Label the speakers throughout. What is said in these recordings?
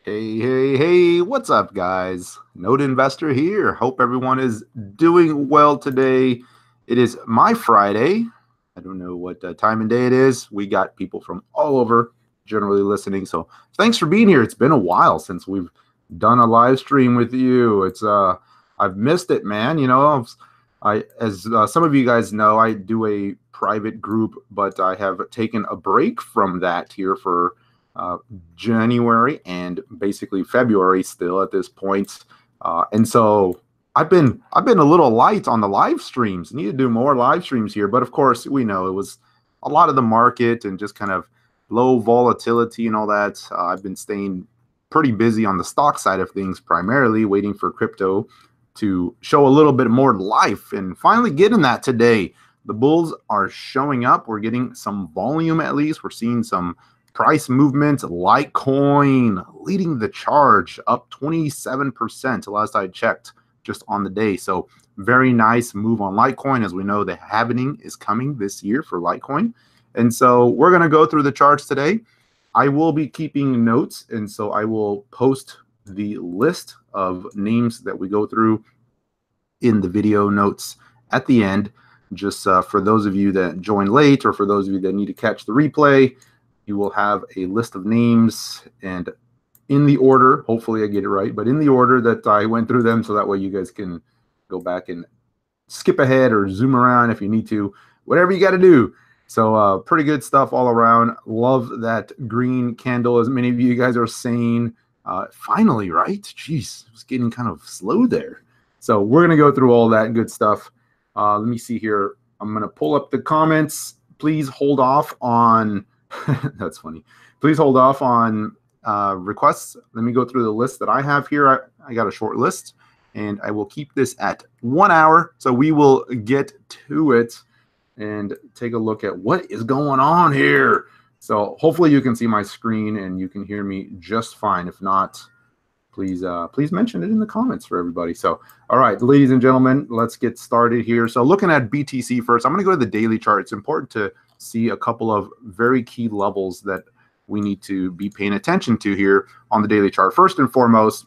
Speaker 1: Hey, what's up, guys? Node Investor here. Hope everyone is doing well today. It is my Friday. I don't know what time and day it is. We got people from all over generally listening. So thanks for being here. It's been a while since we've done a live stream with you. I've missed it, man. As some of you guys know, I do a private group, but I have taken a break from that here for January and basically February still at this point. And so I've been a little light on the live streams. Need to do more live streams here, but of course we know it was a lot of the market and just kind of low volatility and all that. I've been staying pretty busy on the stock side of things, primarily waiting for crypto to show a little bit more life, and finally getting that today. The bulls are showing up. We're getting some volume, at least. We're seeing some price movement. Litecoin leading the charge, up 27% last I checked, just on the day. So very nice move on Litecoin. As we know, the halving is coming this year for Litecoin. And so we're going to go through the charts today. I will be keeping notes, and so I will post the list of names that we go through in the video notes at the end. Just for those of you that join late, or for those of you that need to catch the replay, you will have a list of names, and in the order, hopefully I get it right, but in the order that I went through them, so that way you guys can go back and skip ahead or zoom around if you need to, whatever you got to do. So pretty good stuff all around. Love that green candle, as many of you guys are saying. Finally, right? Jeez, it was getting kind of slow there. So we're going to go through all that good stuff. Let me see here. I'm going to pull up the comments. Please hold off on that's funny. Please hold off on requests. Let me go through the list that I have here. I got a short list, and I will keep this at 1 hour. So we will get to it and take a look at what is going on here. So hopefully you can see my screen and you can hear me just fine. If not, please mention it in the comments for everybody. So, all right, ladies and gentlemen, let's get started here. So looking at BTC first, I'm going to go to the daily chart. It's important to see a couple of very key levels that we need to be paying attention to here on the daily chart. First and foremost,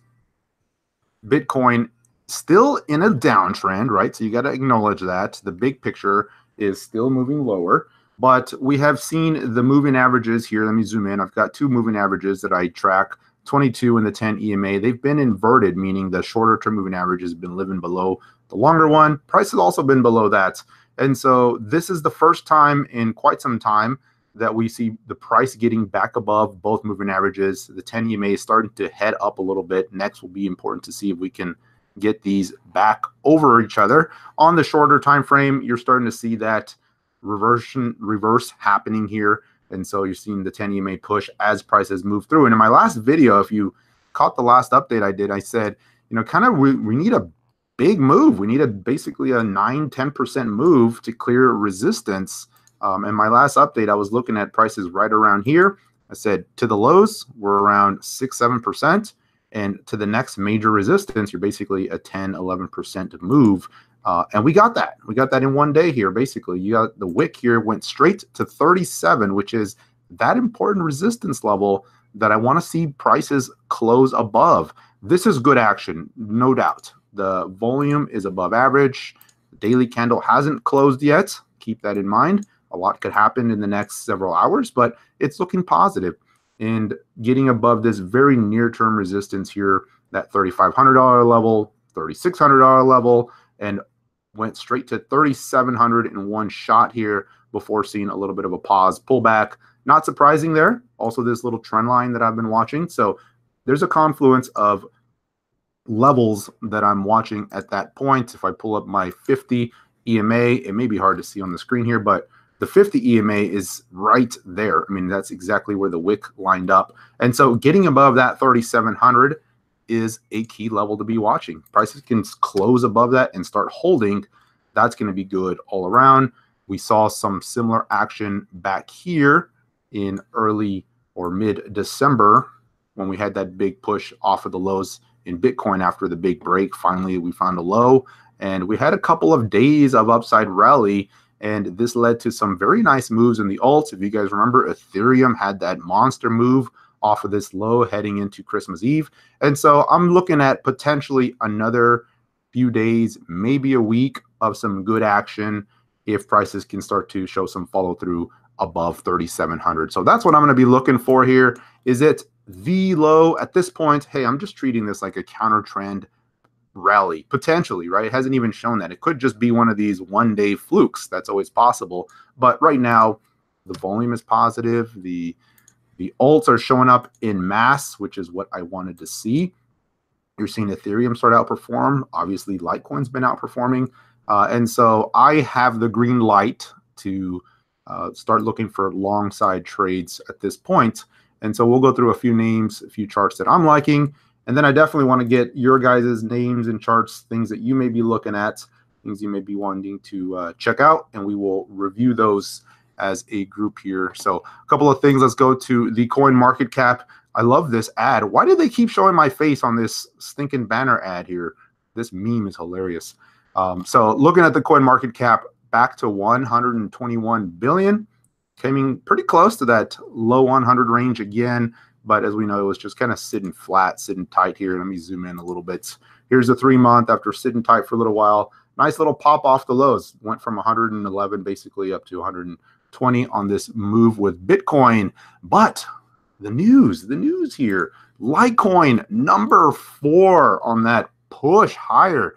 Speaker 1: Bitcoin still in a downtrend, right? So you got to acknowledge that. The big picture is still moving lower, but we have seen the moving averages here. Let me zoom in. I've got two moving averages that I track, 22 and the 10 EMA. They've been inverted, meaning the shorter term moving average has been living below the longer one. Price has also been below that. And so this is the first time in quite some time that we see the price getting back above both moving averages. The 10 EMA is starting to head up a little bit. Next will be important to see if we can get these back over each other. On the shorter time frame, you're starting to see that reverse happening here. And so you're seeing the 10 EMA push as prices move through. And in my last video, if you caught the last update I did, I said, kind of we need a big move. We need basically a 9-10% move to clear resistance. In my last update, I was looking at prices right around here. I said to the lows, we're around 6-7%. And to the next major resistance, you're basically a 10-11% move. And we got that. We got that in one day here, basically. You got the wick here went straight to 37, which is that important resistance level that I want to see prices close above. This is good action, no doubt. The volume is above average. The daily candle hasn't closed yet. Keep that in mind. A lot could happen in the next several hours, but it's looking positive. And getting above this very near-term resistance here, that $3,500 level, $3,600 level, and went straight to 3,700 in one shot here before seeing a little bit of a pause pullback. Not surprising there. Also this little trend line that I've been watching. So there's a confluence of levels that I'm watching at that point. If I pull up my 50 EMA, it may be hard to see on the screen here, but the 50 EMA is right there. I mean, that's exactly where the wick lined up. And so getting above that 3,700 is a key level to be watching. Prices can close above that and start holding. That's going to be good all around. We saw some similar action back here in early or mid-December when we had that big push off of the lows in Bitcoin after the big break. Finally, we found a low, and we had a couple of days of upside rally, and this led to some very nice moves in the alts. If you guys remember, Ethereum had that monster move off of this low heading into Christmas Eve. And so I'm looking at potentially another few days, maybe a week of some good action if prices can start to show some follow through above 3,700. So that's what I'm going to be looking for here. Is it the low at this point? Hey, I'm just treating this like a counter trend rally, potentially, right? It hasn't even shown that. It could just be one of these one-day flukes. That's always possible. But right now, the volume is positive. The alts are showing up in mass, which is what I wanted to see. You're seeing Ethereum start to outperform. Obviously, Litecoin's been outperforming. And so I have the green light to start looking for long side trades at this point. And so we'll go through a few names, a few charts that I'm liking. And then I definitely want to get your guys' names and charts, things that you may be looking at, things you may be wanting to check out. And we will review those as a group here. So a couple of things. Let's go to the coin market cap. I love this ad. Why do they keep showing my face on this stinking banner ad here? This meme is hilarious. So looking at the coin market cap, back to 121 billion, coming pretty close to that low 100 range again. But as we know, it was just kind of sitting flat, sitting tight here. Let me zoom in a little bit. Here's the 3-month after sitting tight for a little while. Nice little pop off the lows. Went from 111 basically up to 120 on this move with Bitcoin. But the news here, Litecoin number 4 on that push higher,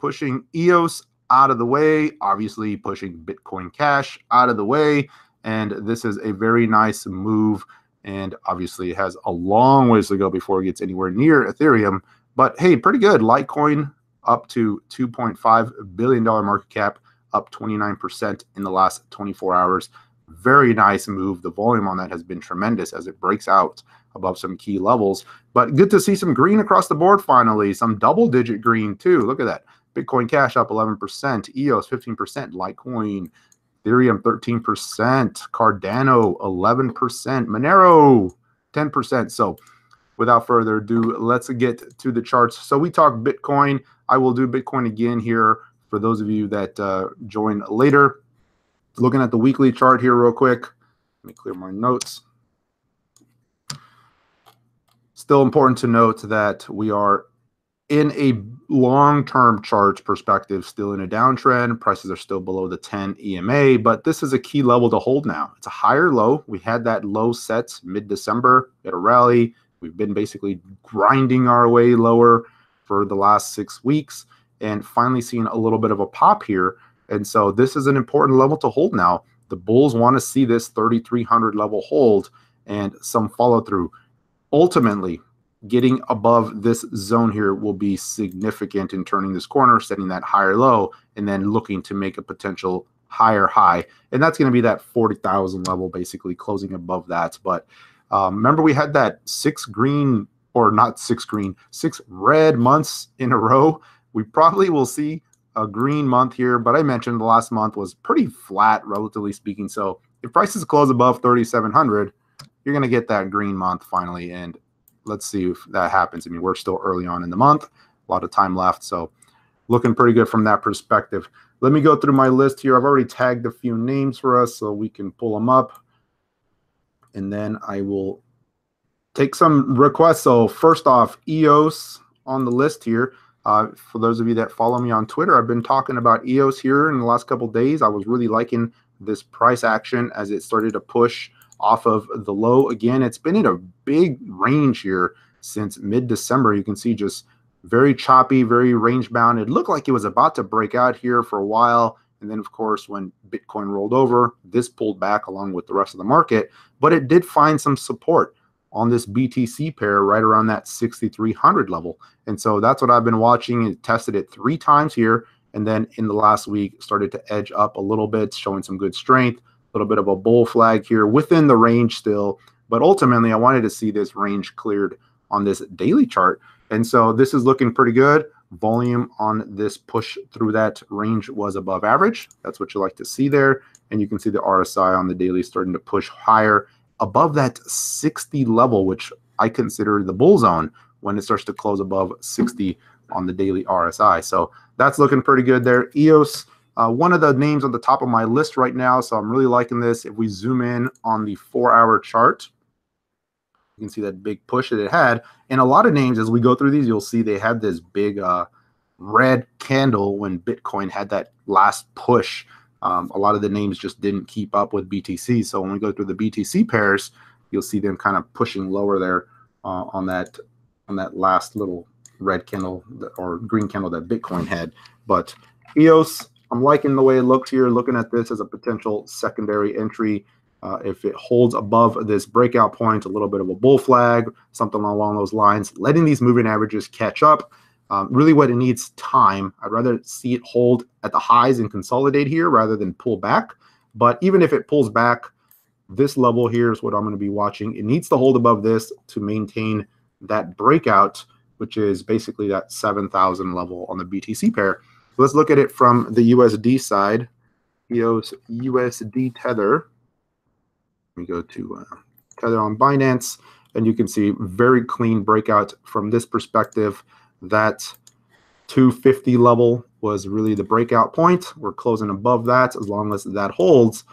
Speaker 1: pushing EOS out of the way, obviously pushing Bitcoin Cash out of the way. And this is a very nice move. And obviously it has a long ways to go before it gets anywhere near Ethereum. But hey, pretty good. Litecoin up to $2.5 billion market cap, up 29% in the last 24 hours. Very nice move. The volume on that has been tremendous as it breaks out above some key levels. But good to see some green across the board finally. Some double-digit green too. Look at that. Bitcoin Cash up 11%, EOS 15%, Litecoin, Ethereum 13%, Cardano 11%, Monero 10%. So without further ado, let's get to the charts. So we talked Bitcoin. I will do Bitcoin again here for those of you that join later. Looking at the weekly chart here real quick. Let me clear my notes. Still important to note that we are in a long-term chart perspective, still in a downtrend. Prices are still below the 10 EMA, but this is a key level to hold now. It's a higher low. We had that low set mid-December at a rally. We've been basically grinding our way lower for the last 6 weeks and finally seeing a little bit of a pop here. And so this is an important level to hold now. The bulls want to see this 3,300 level hold and some follow through. Ultimately, getting above this zone here will be significant in turning this corner, setting that higher low, and then looking to make a potential higher high. And that's going to be that 40,000 level, basically closing above that. But remember, we had that 6 red months in a row. We probably will see a green month here, but I mentioned the last month was pretty flat, relatively speaking. So if prices close above 3,700, you're going to get that green month finally. And let's see if that happens. I mean, we're still early on in the month, a lot of time left. So looking pretty good from that perspective. Let me go through my list here. I've already tagged a few names for us so we can pull them up. And then I will take some requests. So first off, EOS on the list here. For those of you that follow me on Twitter, I've been talking about EOS here in the last couple of days. I was really liking this price action as it started to push off of the low. Again, it's been in a big range here since mid-December. You can see just very choppy, very range bound. It looked like it was about to break out here for a while. And then, of course, when Bitcoin rolled over, this pulled back along with the rest of the market. But it did find some support on this BTC pair right around that 6,300 level. And so that's what I've been watching. It tested it 3 times here. And then in the last week, started to edge up a little bit, showing some good strength. A little bit of a bull flag here within the range still. But ultimately, I wanted to see this range cleared on this daily chart. And so this is looking pretty good. Volume on this push through that range was above average. That's what you like to see there. And you can see the RSI on the daily starting to push higher above that 60 level, which I consider the bull zone when it starts to close above 60 on the daily RSI. So that's looking pretty good there. EOS, one of the names on the top of my list right now, so I'm really liking this. If we zoom in on the 4-hour chart, You can see that big push that it had. And a lot of names, as we go through these, you'll see they had this big red candle when Bitcoin had that last push. A lot of the names just didn't keep up with BTC. So when we go through the BTC pairs, you'll see them kind of pushing lower there on that last little red candle or green candle that Bitcoin had. But EOS, I'm liking the way it looks here, looking at this as a potential secondary entry. If it holds above this breakout point, a little bit of a bull flag, something along those lines, letting these moving averages catch up. Really what it needs time. I'd rather see it hold at the highs and consolidate here rather than pull back. But even if it pulls back, this level here is what I'm going to be watching. It needs to hold above this to maintain that breakout, which is basically that 7,000 level on the BTC pair. So let's look at it from the USD side. EOS USD Tether. We go to Tether on Binance, and you can see very clean breakout from this perspective. That 250 level was really the breakout point. We're closing above that. As long as that holds,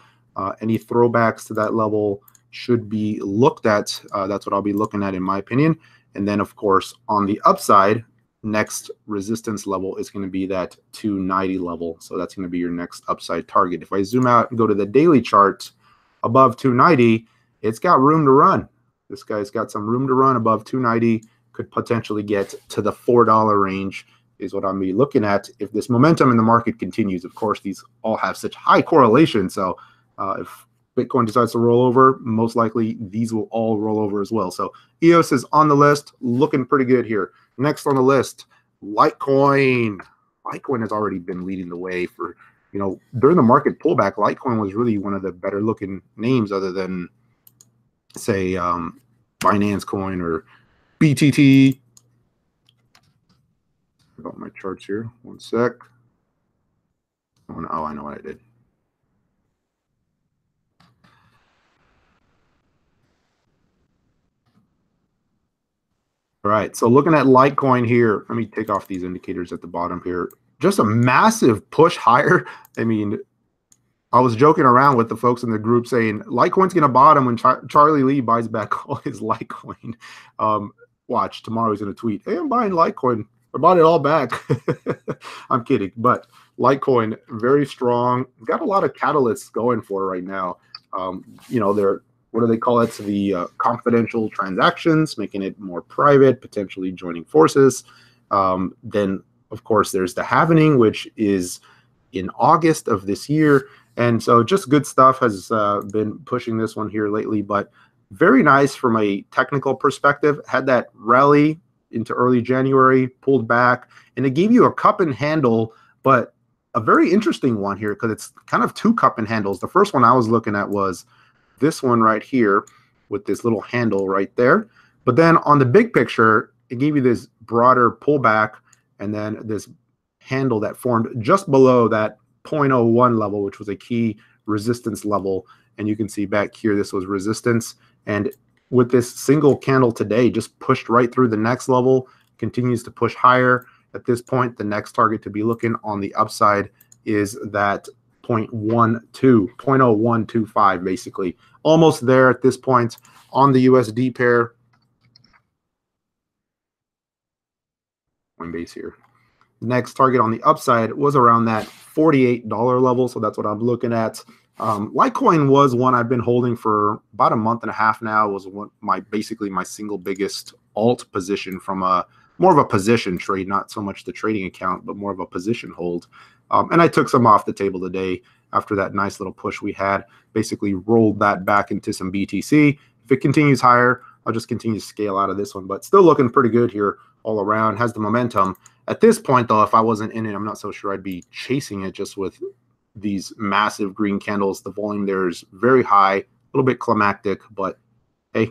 Speaker 1: any throwbacks to that level should be looked at. That's what I'll be looking at in my opinion. And then, of course, on the upside, next resistance level is going to be that 290 level. So that's going to be your next upside target. If I zoom out and go to the daily chart, above 290, it's got room to run. This guy's got some room to run above 290, could potentially get to the $4 range is what I'm be looking at if this momentum in the market continues. Of course, these all have such high correlation. So if Bitcoin decides to roll over, most likely these will all roll over as well. So EOS is on the list, looking pretty good here. Next on the list, Litecoin. Litecoin has already been leading the way for, during the market pullback. Litecoin was really one of the better looking names other than, say, Binance Coin or BTT. About my charts here. One sec. Oh, I know what I did. All right, so looking at Litecoin here, let me take off these indicators at the bottom here. Just a massive push higher. I mean, I was joking around with the folks in the group saying Litecoin's going to bottom when Charlie Lee buys back all his Litecoin. Watch, tomorrow he's going to tweet, hey, I'm buying Litecoin. I bought it all back. I'm kidding, but Litecoin, very strong. Got a lot of catalysts going for it right now. They're, what do they call it? The confidential transactions, making it more private, potentially joining forces. Then, of course, there's the halvening, which is in August of this year. And so just good stuff has been pushing this one here lately, but very nice from a technical perspective. Had that rally into early January, pulled back, and it gave you a cup and handle, but a very interesting one here because it's kind of two cup and handles. The first one I was looking at was this one right here with this little handle right there. But then on the big picture, it gave you this broader pullback and then this handle that formed just below that 0.01 level, which was a key resistance level. And you can see back here, this was resistance. And with this single candle today, just pushed right through the next level, continues to push higher. At this point, the next target to be looking on the upside is that 0.125, basically. Almost there at this point on the USD pair. Coinbase here. Next target on the upside was around that $48 level, so that's what I'm looking at. Litecoin was one I've been holding for about a month and a half now. It was basically my single biggest alt position from a more of a position trade, not so much the trading account, but more of a position hold. And I took some off the table today after that nice little push we had. Basically rolled that back into some BTC. If it continues higher, I'll just continue to scale out of this one, but still looking pretty good here all around. Has the momentum. At this point, though, if I wasn't in it, I'm not so sure I'd be chasing it just with these massive green candles. The volume there is very high, a little bit climactic, but hey,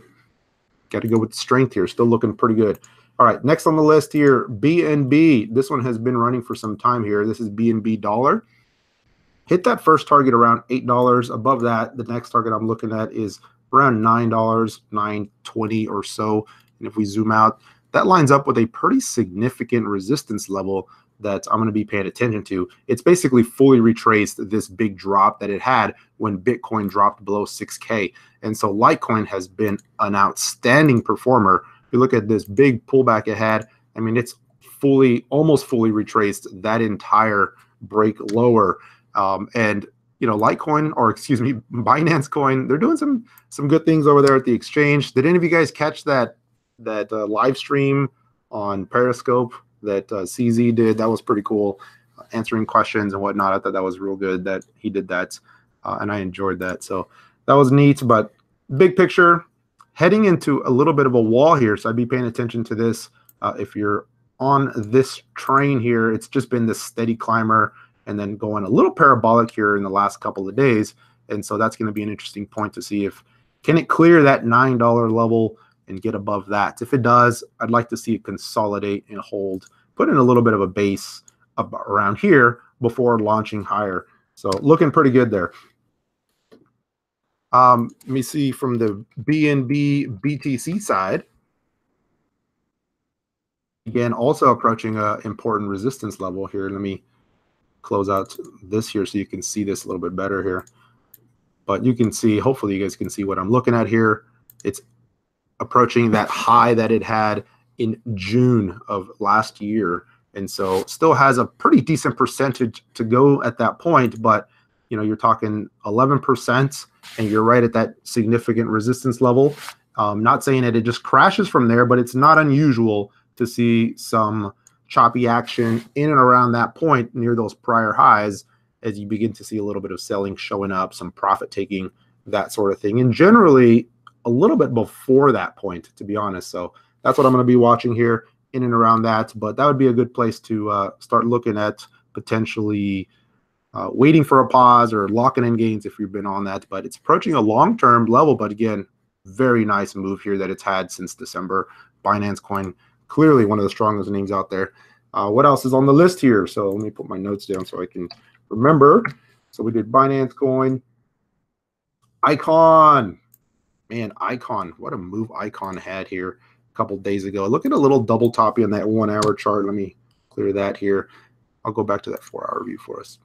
Speaker 1: got to go with the strength here. Still looking pretty good. All right, next on the list here, BNB. This one has been running for some time here. This is BNB dollar. Hit that first target around $8. Above that, the next target I'm looking at is around $9, $9.20 or so. And if we zoom out, that lines up with a pretty significant resistance level that I'm going to be paying attention to. It's basically fully retraced this big drop that it had when Bitcoin dropped below 6K. And so Litecoin has been an outstanding performer. If you look at this big pullback it had, I mean, it's almost fully retraced that entire break lower. And you know, Litecoin, or excuse me, Binance Coin, they're doing some good things over there at the exchange. Did any of you guys catch that live stream on Periscope that CZ did? That was pretty cool, answering questions and whatnot. I thought that was real good that he did that, and I enjoyed that. So that was neat. But big picture, heading into a little bit of a wall here, so I'd be paying attention to this. If you're on this train here, it's just been this steady climber and then going a little parabolic here in the last couple of days. And so that's going to be an interesting point to see if can it clear that $9 level and get above that. If it does, I'd like to see it consolidate and hold, put in a little bit of a base up around here before launching higher. So looking pretty good there. Let me see from the BNB BTC side. Again, also approaching an important resistance level here. Let me close out this here so you can see this a little bit better here. But you can see, hopefully you guys can see what I'm looking at here. It's approaching that high that it had in June of last year. And so still has a pretty decent percentage to go at that point. But, you know, you're talking 11% and you're right at that significant resistance level. Not saying that it just crashes from there, but it's not unusual to see some choppy action in and around that point near those prior highs as you begin to see a little bit of selling showing up, some profit taking, that sort of thing. And generally a little bit before that point, to be honest. So that's what I'm going to be watching here in and around that. But that would be a good place to start looking at potentially waiting for a pause or locking in gains if you've been on that. But it's approaching a long-term level. But again, very nice move here that it's had since December. Binance Coin, clearly one of the strongest names out there. What else is on the list here? So let me put my notes down so I can remember. So we did Binance Coin, ION. Man, ION, what a move ION had here a couple days ago. Look at a little double toppy on that 1 hour chart. Let me clear that here. I'll go back to that 4 hour view for us.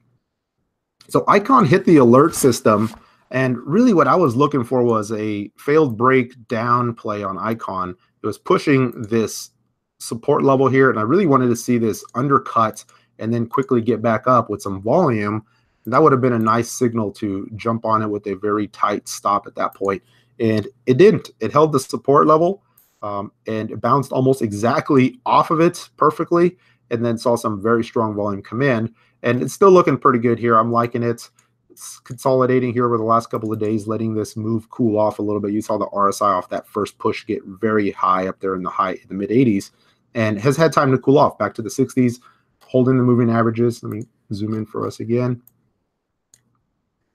Speaker 1: So ION hit the alert system, and really what I was looking for was a failed break down play on ION. It was pushing this support level here, and I really wanted to see this undercut and then quickly get back up with some volume. And that would have been a nice signal to jump on it with a very tight stop at that point. And it didn't. It held the support level and it bounced almost exactly off of it perfectly, and then saw some very strong volume come in. And it's still looking pretty good here. I'm liking it. It's consolidating here over the last couple of days, letting this move cool off a little bit. You saw the RSI off that first push get very high up there in the mid 80s, and has had time to cool off back to the 60s, holding the moving averages. Let me zoom in for us again.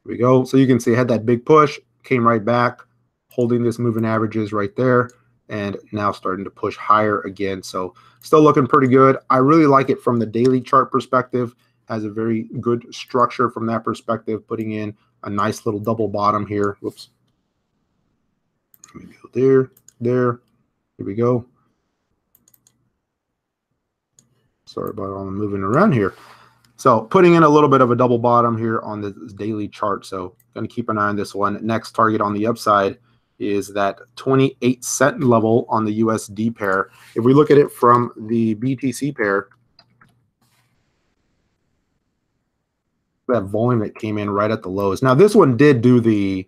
Speaker 1: Here we go. So you can see it had that big push, came right back, holding this moving averages right there, and now starting to push higher again. So still looking pretty good. I really like it from the daily chart perspective. Has a very good structure from that perspective, putting in a nice little double bottom here. Whoops. Let me go there. Here we go. Sorry about all the moving around here. So putting in a little bit of a double bottom here on the daily chart. So going to keep an eye on this one. Next target on the upside is that 28-cent level on the USD pair. If we look at it from the BTC pair, that volume that came in right at the lows. Now this one did do the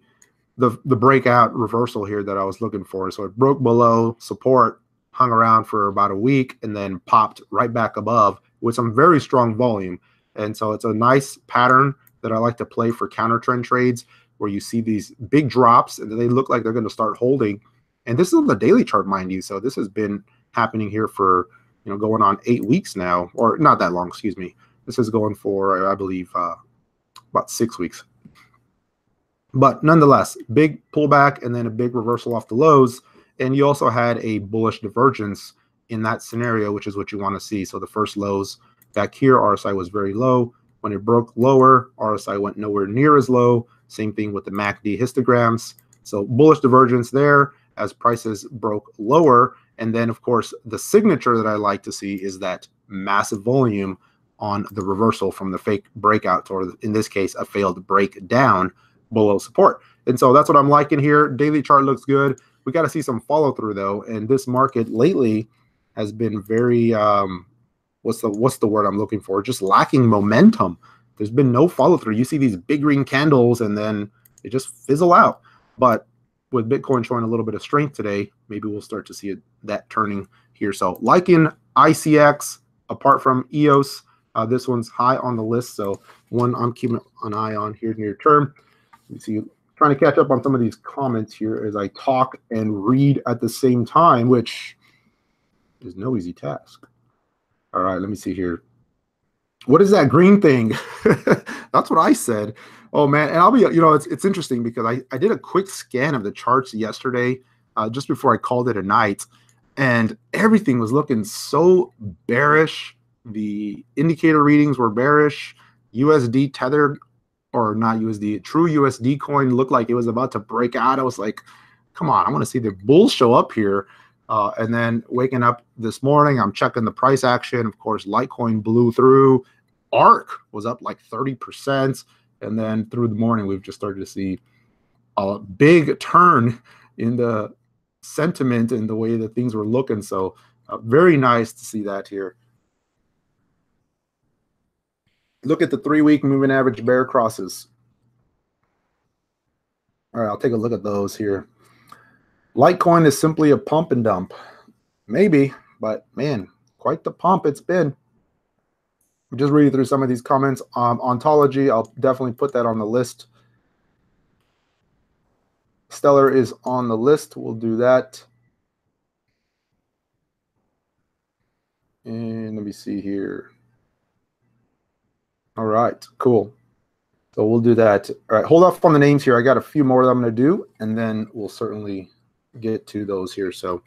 Speaker 1: breakout reversal here that I was looking for. So it broke below support, hung around for about a week, and then popped right back above with some very strong volume. And so it's a nice pattern that I like to play for counter trend trades, where you see these big drops and they look like they're going to start holding. And this is on the daily chart, mind you. So this has been happening here for, you know, going on 8 weeks now, or not that long, excuse me. This is going for, I believe, about 6 weeks. But nonetheless, big pullback and then a big reversal off the lows. And you also had a bullish divergence in that scenario, which is what you want to see. So the first lows back here, RSI was very low. When it broke lower, RSI went nowhere near as low. Same thing with the MACD histograms. So bullish divergence there as prices broke lower. And then, of course, the signature that I like to see is that massive volume on the reversal from the fake breakout, or in this case, a failed breakdown below support. And so that's what I'm liking here. Daily chart looks good. We got to see some follow through though. And this market lately has been very, what's the word I'm looking for? Just lacking momentum. There's been no follow through. You see these big green candles and then they just fizzle out. But with Bitcoin showing a little bit of strength today, maybe we'll start to see that turning here. So liking ICX apart from EOS, this one's high on the list. So one I'm keeping an eye on here near term. You see, trying to catch up on some of these comments here as I talk and read at the same time, which is no easy task. All right, let me see here. What is that green thing? That's what I said. Oh man, and I'll be, it's interesting because I did a quick scan of the charts yesterday, just before I called it a night, and everything was looking so bearish. The indicator readings were bearish. USD tethered, or not USD, true USD coin looked like it was about to break out. I was like, come on, I want to see the bulls show up here. And then waking up this morning, I'm checking the price action. Of course, Litecoin blew through. ARC was up like 30%. And then through the morning, we've just started to see a big turn in the sentiment and the way that things were looking. So very nice to see that here. Look at the 3-week moving average bear crosses. All right, I'll take a look at those here. Litecoin is simply a pump and dump. Maybe, but man, quite the pump it's been. I'm just reading through some of these comments. Ontology, I'll definitely put that on the list. Stellar is on the list. We'll do that. And let me see here. All right, cool. So we'll do that. All right, hold off on the names here. I got a few more that I'm going to do, and then we'll certainly get to those here. So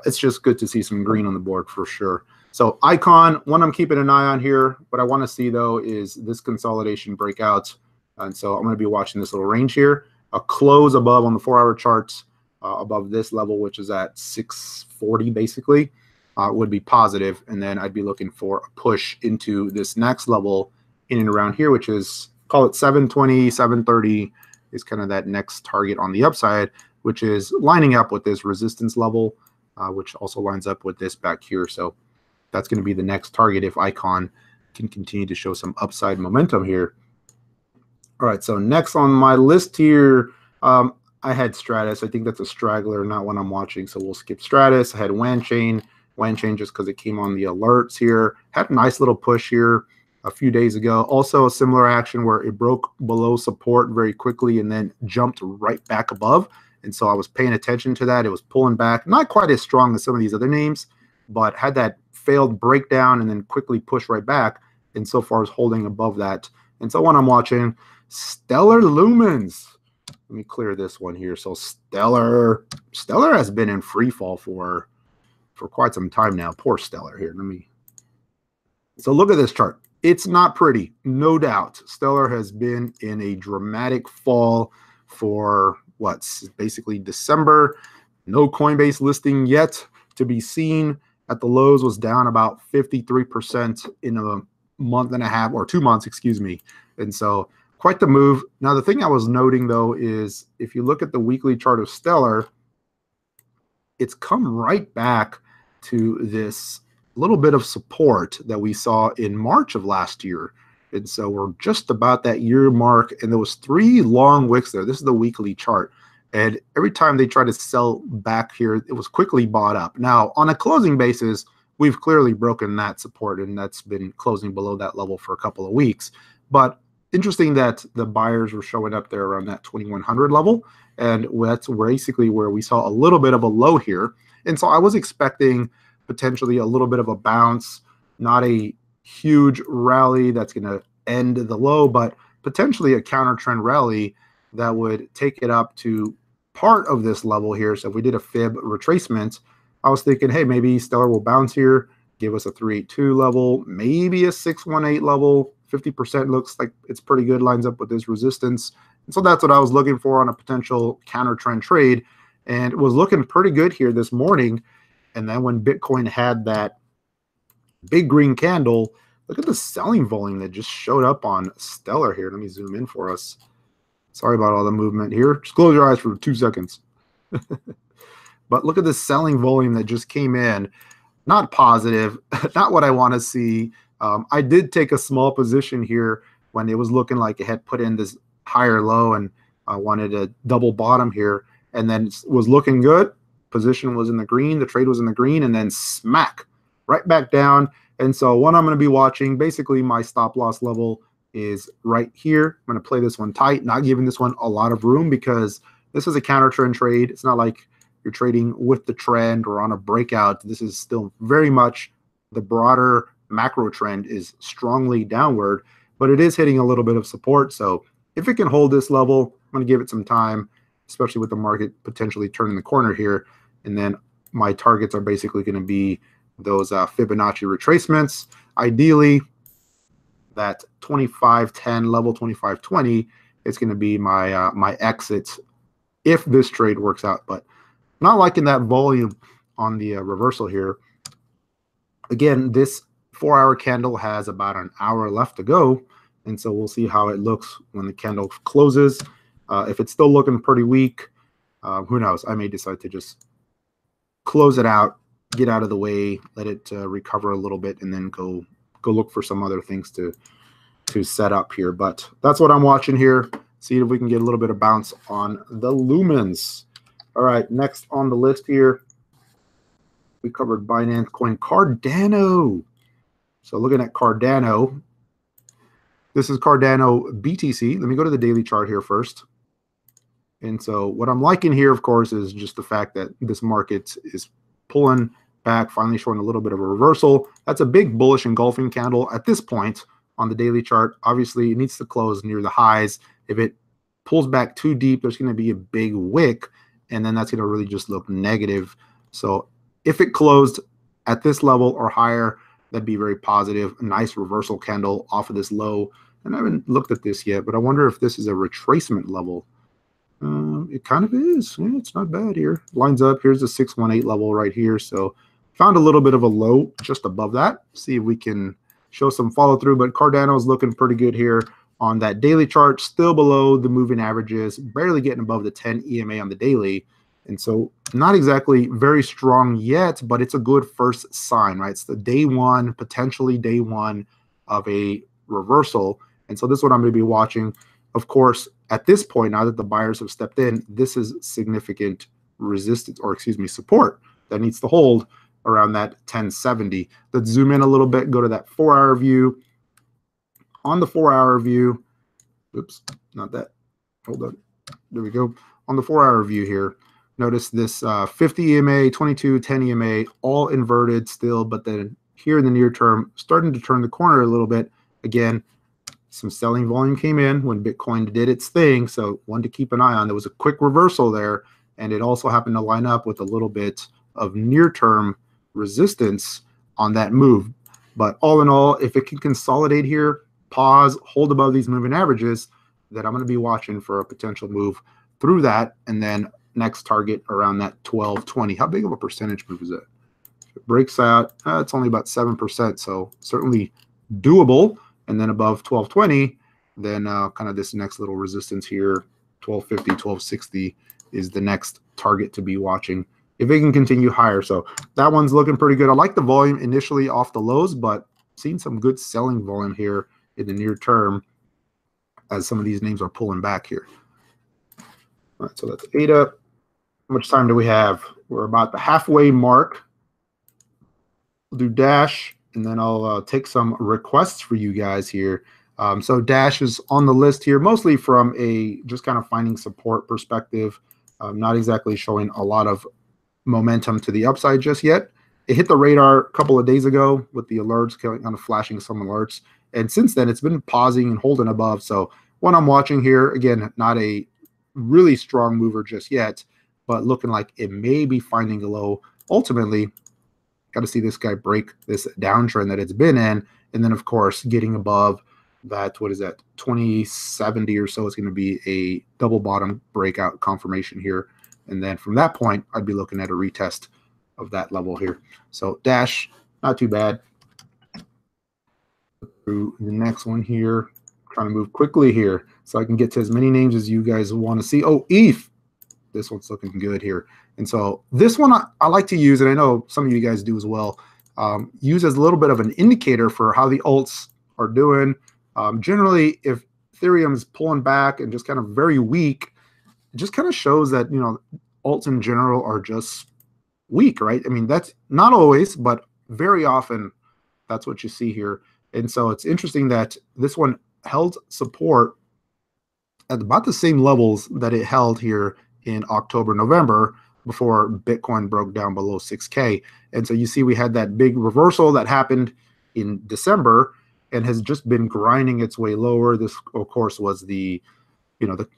Speaker 1: it's just good to see some green on the board for sure. So icon, one I'm keeping an eye on here. What I want to see though is this consolidation breakout. And so I'm going to be watching this little range here. A close above on the 4-hour charts, above this level, which is at 640 basically, would be positive. And then I'd be looking for a push into this next level in and around here, which is, call it 720, 730 is kind of that next target on the upside, which is lining up with this resistance level, which also lines up with this back here. So that's going to be the next target if Icon can continue to show some upside momentum here. All right, so next on my list here, I had Stratus. I think that's a straggler, not one I'm watching, so we'll skip Stratus. I had Wanchain just because it came on the alerts here. Had a nice little push here a few days ago. Also a similar action where it broke below support very quickly and then jumped right back above. And so I was paying attention to that. It was pulling back, not quite as strong as some of these other names, but had that failed breakdown and then quickly pushed right back. And so far is holding above that. And so when I'm watching Stellar Lumens, let me clear this one here. So Stellar has been in free fall for quite some time now. Poor Stellar here. So look at this chart. It's not pretty, no doubt. Stellar has been in a dramatic fall for basically December. No Coinbase listing yet to be seen. At the lows was down about 53% in a month and a half, or 2 months, excuse me. And so quite the move. Now, the thing I was noting, though, is if you look at the weekly chart of Stellar, it's come right back to this little bit of support that we saw in March of last year. And so we're just about that year mark, and there was 3 long wicks there. This is the weekly chart. And every time they try to sell back here, it was quickly bought up. Now, on a closing basis, we've clearly broken that support, and that's been closing below that level for a couple of weeks. But interesting that the buyers were showing up there around that 2100 level, and that's basically where we saw a little bit of a low here. And so I was expecting potentially a little bit of a bounce, not a huge rally that's going to end the low, but potentially a counter trend rally that would take it up to part of this level here. So if we did a fib retracement, I was thinking, hey, maybe Stellar will bounce here, give us a 382 level, maybe a 618 level. 50% looks like it's pretty good, lines up with this resistance. And so that's what I was looking for on a potential counter trend trade. And it was looking pretty good here this morning. And then when Bitcoin had that big green candle, Look at the selling volume that just showed up on Stellar here. Let me zoom in for us. Sorry about all the movement here. Just close your eyes for 2 seconds. But look at the selling volume that just came in. Not positive, not what I want to see. I did take a small position here when it was looking like it had put in this higher low and I wanted a double bottom here, and then was looking good. Position was in the green, the trade was in the green, and then smack, right back down. And so what I'm going to be watching, basically my stop loss level is right here. I'm going to play this one tight, not giving this one a lot of room because this is a counter trend trade. It's not like you're trading with the trend or on a breakout. This is still very much the broader macro trend is strongly downward, but it is hitting a little bit of support. So if it can hold this level, I'm going to give it some time, especially with the market potentially turning the corner here. And then my targets are basically going to be those Fibonacci retracements. Ideally, that 2510 level, 2520 is going to be my my exits if this trade works out. But not liking that volume on the reversal here. Again, this 4-hour candle has about an hour left to go, and so we'll see how it looks when the candle closes. If it's still looking pretty weak, who knows? I may decide to just close it out, get out of the way, let it recover a little bit, and then go look for some other things to set up here. But that's what I'm watching here. See if we can get a little bit of bounce on the Lumens. All right, next on the list here, we covered Binance Coin, Cardano. So looking at Cardano, this is Cardano BTC. Let me go to the daily chart here first. And so what I'm liking here, of course, is just the fact that this market is pulling back, finally showing a little bit of a reversal. That's a big bullish engulfing candle at this point on the daily chart. Obviously, it needs to close near the highs. If it pulls back too deep, there's going to be a big wick, and then that's going to really just look negative. So if it closed at this level or higher, that'd be very positive. A nice reversal candle off of this low. And I haven't looked at this yet, but I wonder if this is a retracement level. It kind of is. Yeah, it's not bad here. Lines up. Here's the 618 level right here. So found a little bit of a low just above that. See if we can show some follow through. But Cardano's looking pretty good here on that daily chart. Still below the moving averages. Barely getting above the 10 EMA on the daily. And so not exactly very strong yet, but it's a good first sign, right? It's the day one, potentially day one of a reversal. And so this is what I'm going to be watching. Of course, at this point, now that the buyers have stepped in, this is significant resistance, or excuse me, support that needs to hold around that 1070. Let's zoom in a little bit, go to that 4-hour view. On the 4-hour view, oops, not that, hold on, there we go. On the 4-hour view here, notice this 50 EMA, 22, 10 EMA, all inverted still, but then here in the near term, starting to turn the corner a little bit. Again, some selling volume came in when Bitcoin did its thing, so one to keep an eye on. There was a quick reversal there, and it also happened to line up with a little bit of near-term resistance on that move. But all in all, if it can consolidate here, pause, hold above these moving averages, then I'm going to be watching for a potential move through that, and then next target around that 1220. How big of a percentage move is that? If it breaks out, it's only about 7%, so certainly doable. And then above 1220, then kind of this next little resistance here, 1250, 1260 is the next target to be watching if it can continue higher. So that one's looking pretty good. I like the volume initially off the lows, but seeing some good selling volume here in the near term as some of these names are pulling back here. All right, so that's AIOTA. How much time do we have? We're about the halfway mark. We'll do Dash, and then I'll take some requests for you guys here. So Dash is on the list here, mostly from a just kind of finding support perspective. Not exactly showing a lot of momentum to the upside just yet. It hit the radar a couple of days ago with the alerts, kind of flashing some alerts. And since then, it's been pausing and holding above. So what I'm watching here, again, not a really strong mover just yet, but looking like it may be finding a low. Ultimately, got to see this guy break this downtrend that it's been in. And then, of course, getting above that, what is that, 2070 or so is going to be a double bottom breakout confirmation here. And then from that point, I'd be looking at a retest of that level here. So Dash, not too bad. through the next one here. Trying to move quickly here so I can get to as many names as you guys want to see. Oh, ETH. This one's looking good here. And so this one I like to use, and I know some of you guys do as well, use as a little bit of an indicator for how the alts are doing. Generally, if Ethereum is pulling back and just kind of very weak, it just kind of shows that, you know, alts in general are just weak, right? I mean, that's not always, but very often that's what you see here. And so it's interesting that this one held support at about the same levels that it held here in October, November, before Bitcoin broke down below 6K. And so you see we had that big reversal that happened in December and has just been grinding its way lower. This, of course, was the, you know, the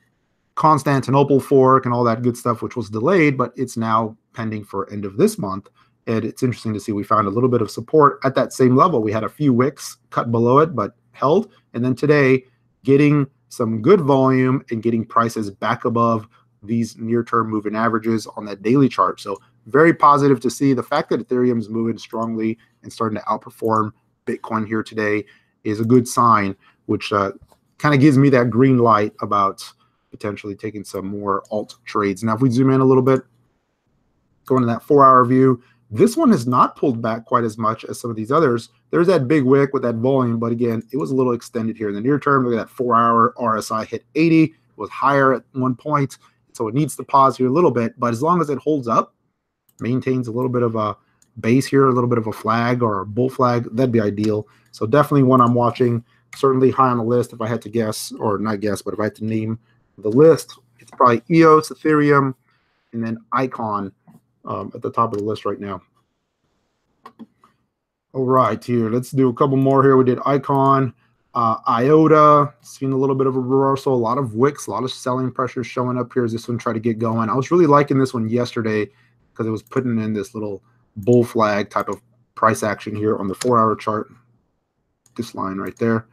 Speaker 1: Constantinople fork and all that good stuff, which was delayed, but it's now pending for end of this month. And it's interesting to see we found a little bit of support at that same level. We had a few wicks cut below it, but held. And then today, getting some good volume and getting prices back above these near-term moving averages on that daily chart. So very positive to see. The fact that Ethereum is moving strongly and starting to outperform Bitcoin here today is a good sign, which kind of gives me that green light about potentially taking some more alt trades. Now, if we zoom in a little bit, going to that 4-hour view, this one has not pulled back quite as much as some of these others. There's that big wick with that volume, but again, it was a little extended here in the near term. Look at that 4-hour RSI hit 80, was higher at one point. So it needs to pause here a little bit, but as long as it holds up, maintains a little bit of a base here, a little bit of a flag or a bull flag, that'd be ideal. So definitely one I'm watching, certainly high on the list if I had to guess, or not guess, but if I had to name the list, it's probably EOS, Ethereum, and then ION at the top of the list right now. All right, here, let's do a couple more here. We did ION. IOTA, seen a little bit of a reversal, a lot of wicks, a lot of selling pressure showing up here as this one tried to get going. I was really liking this one yesterday because it was putting in this little bull flag type of price action here on the 4-hour chart. This line right there.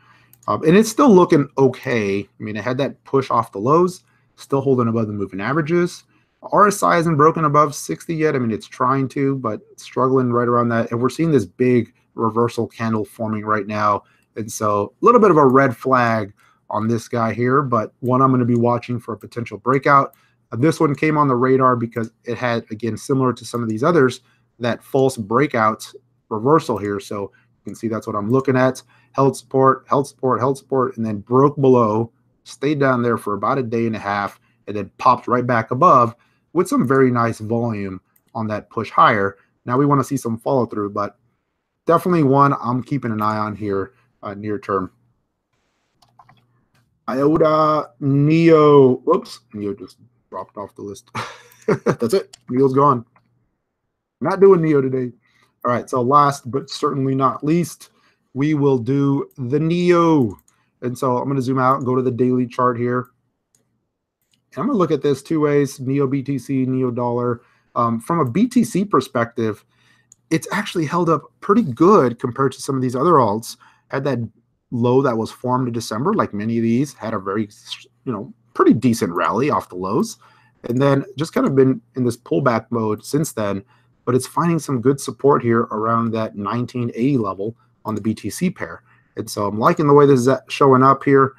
Speaker 1: And it's still looking okay. I mean, it had that push off the lows, still holding above the moving averages. RSI hasn't broken above 60 yet. I mean, it's trying to, but struggling right around that. And we're seeing this big reversal candle forming right now. And so a little bit of a red flag on this guy here, but one I'm going to be watching for a potential breakout. This one came on the radar because it had, again, similar to some of these others, that false breakout reversal here. So you can see that's what I'm looking at. Held support, held support, held support, and then broke below, stayed down there for about a day and a half, and then popped right back above with some very nice volume on that push higher. Now we want to see some follow through, but definitely one I'm keeping an eye on here. Near term. IOTA, NEO. Whoops, NEO just dropped off the list. That's it. NEO's gone. Not doing NEO today. All right, so last but certainly not least, we will do the NEO. And so I'm going to zoom out and go to the daily chart here. And I'm going to look at this two ways, NEO BTC, NEO dollar. From a BTC perspective, it's actually held up pretty good compared to some of these other alts. Had that low that was formed in December, like many of these, had a very, you know, pretty decent rally off the lows, and then just kind of been in this pullback mode since then. But it's finding some good support here around that 1980 level on the BTC pair, and so I'm liking the way this is showing up here.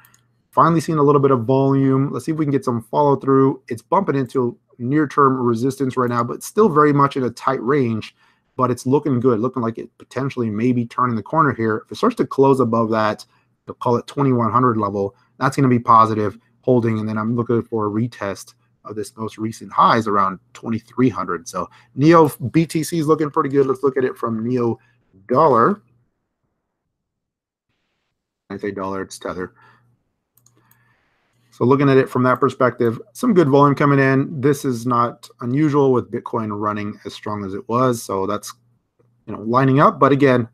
Speaker 1: Finally seeing a little bit of volume. Let's see if we can get some follow through. It's bumping into near-term resistance right now, but still very much in a tight range. But it's looking good, looking like it potentially may be turning the corner here. If it starts to close above that, they'll call it 2100 level, that's going to be positive holding. And then I'm looking for a retest of this most recent highs around 2300. So NEO BTC is looking pretty good. Let's look at it from NEO dollar. I say dollar, it's Tether. So looking at it from that perspective, some good volume coming in. This is not unusual with Bitcoin running as strong as it was. So that's, you know, lining up. But again,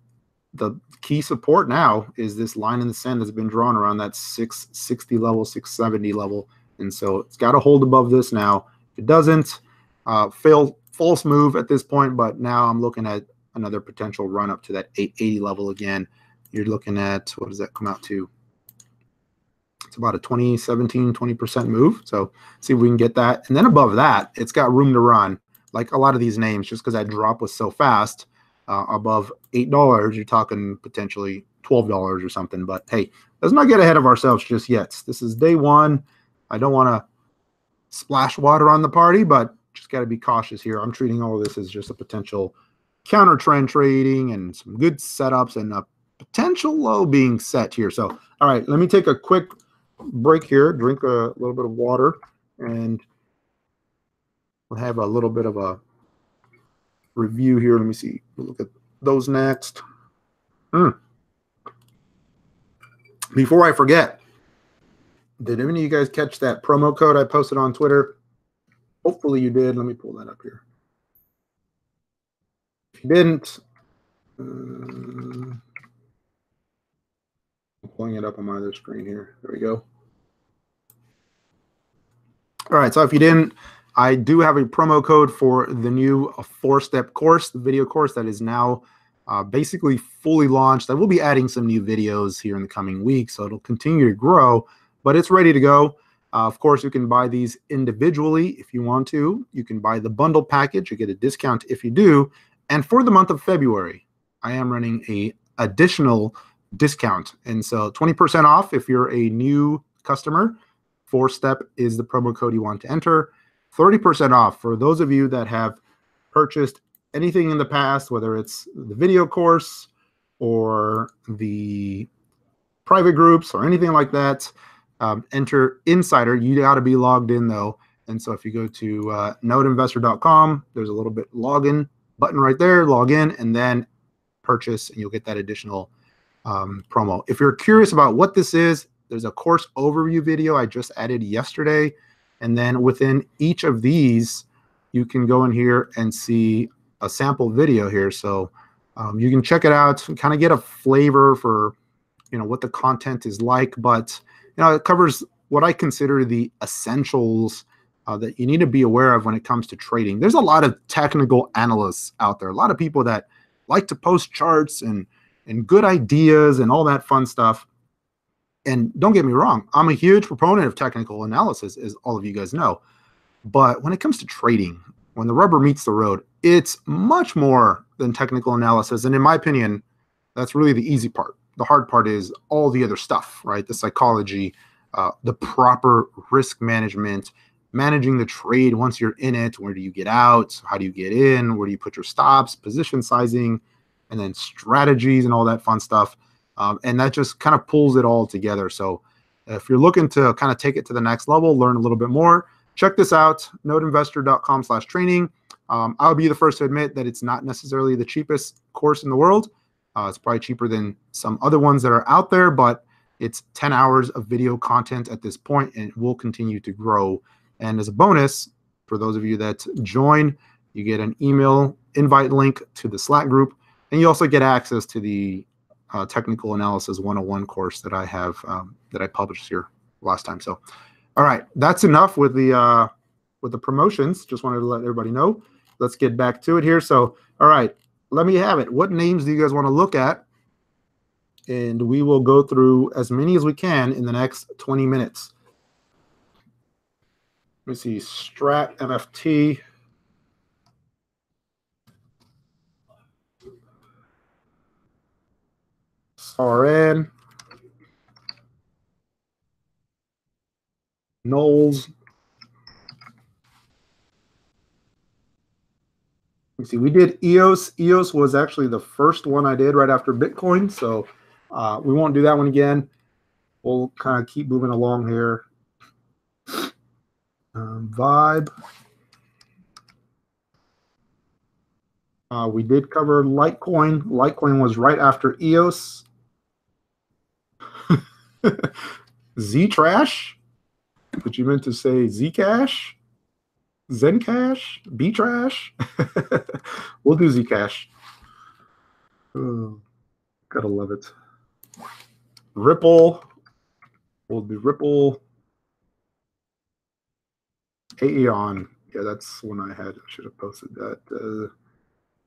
Speaker 1: the key support now is this line in the sand that's been drawn around that 660 level, 670 level. And so it's got to hold above this now. If it doesn't, false move at this point. But now I'm looking at another potential run up to that 880 level again. You're looking at, what does that come out to? It's about a 20% move. So see if we can get that. And then above that, it's got room to run. Like a lot of these names, just because that drop was so fast, above $8, you're talking potentially $12 or something. But hey, let's not get ahead of ourselves just yet. This is day one. I don't want to splash water on the party, but just got to be cautious here. I'm treating all of this as just a potential counter trend trading and some good setups and a potential low being set here. So, all right, let me take a quick break here, drink a little bit of water, and we'll have a little bit of a review here. Let me see. We'll look at those next. Before I forget, did any of you guys catch that promo code I posted on Twitter? Hopefully you did. Let me pull that up here. If you didn't, I'm pulling it up on my other screen here. There we go. All right, so if you didn't, I do have a promo code for the new 4-step course, the video course that is now basically fully launched. I will be adding some new videos here in the coming weeks, so it'll continue to grow, but it's ready to go. Of course, you can buy these individually if you want to. You can buy the bundle package. You get a discount if you do. And for the month of February, I am running a additional discount. And so 20% off if you're a new customer. 4-step is the promo code you want to enter. 30% off for those of you that have purchased anything in the past, whether it's the video course or the private groups or anything like that. Enter Insider. You got to be logged in, though. And so if you go to noteinvestor.com, there's a little bit login button right there. Log in and then purchase, and you'll get that additional promo. If you're curious about what this is, there's a course overview video I just added yesterday. And then within each of these, you can go in here and see a sample video here. So you can check it out and kind of get a flavor for, what the content is like. But, it covers what I consider the essentials that you need to be aware of when it comes to trading. There's a lot of technical analysts out there, a lot of people that like to post charts and good ideas and all that fun stuff. And don't get me wrong, I'm a huge proponent of technical analysis, as all of you guys know. But when it comes to trading, when the rubber meets the road, it's much more than technical analysis. And in my opinion, that's really the easy part. The hard part is all the other stuff, right? The psychology, the proper risk management, managing the trade once you're in it. Where do you get out? How do you get in? Where do you put your stops? Position sizing, and then strategies and all that fun stuff. And that just kind of pulls it all together. So if you're looking to kind of take it to the next level, learn a little bit more, check this out, noteinvestor.com/training. I'll be the first to admit that it's not necessarily the cheapest course in the world. It's probably cheaper than some other ones that are out there, but it's 10 hours of video content at this point, and it will continue to grow. And as a bonus, for those of you that join, you get an email invite link to the Slack group, and you also get access to the Technical Analysis 101 course that I have that I published here last time. So, all right, that's enough with the promotions. Just wanted to let everybody know. Let's get back to it here. So, all right, let me have it. What names do you guys want to look at? And we will go through as many as we can in the next 20 minutes. Let me see, STRAT, MFT. RN, NULS. You see, we did EOS. EOS was actually the first one I did right after Bitcoin, so we won't do that one again. We'll kind of keep moving along here. Vibe. We did cover Litecoin. Litecoin was right after EOS. Ztrash? But you meant to say Zcash? Zencash? Btrash? We'll do Zcash. Oh, gotta love it. Ripple. We'll do Ripple. AION. Yeah, that's one I had. I should have posted that.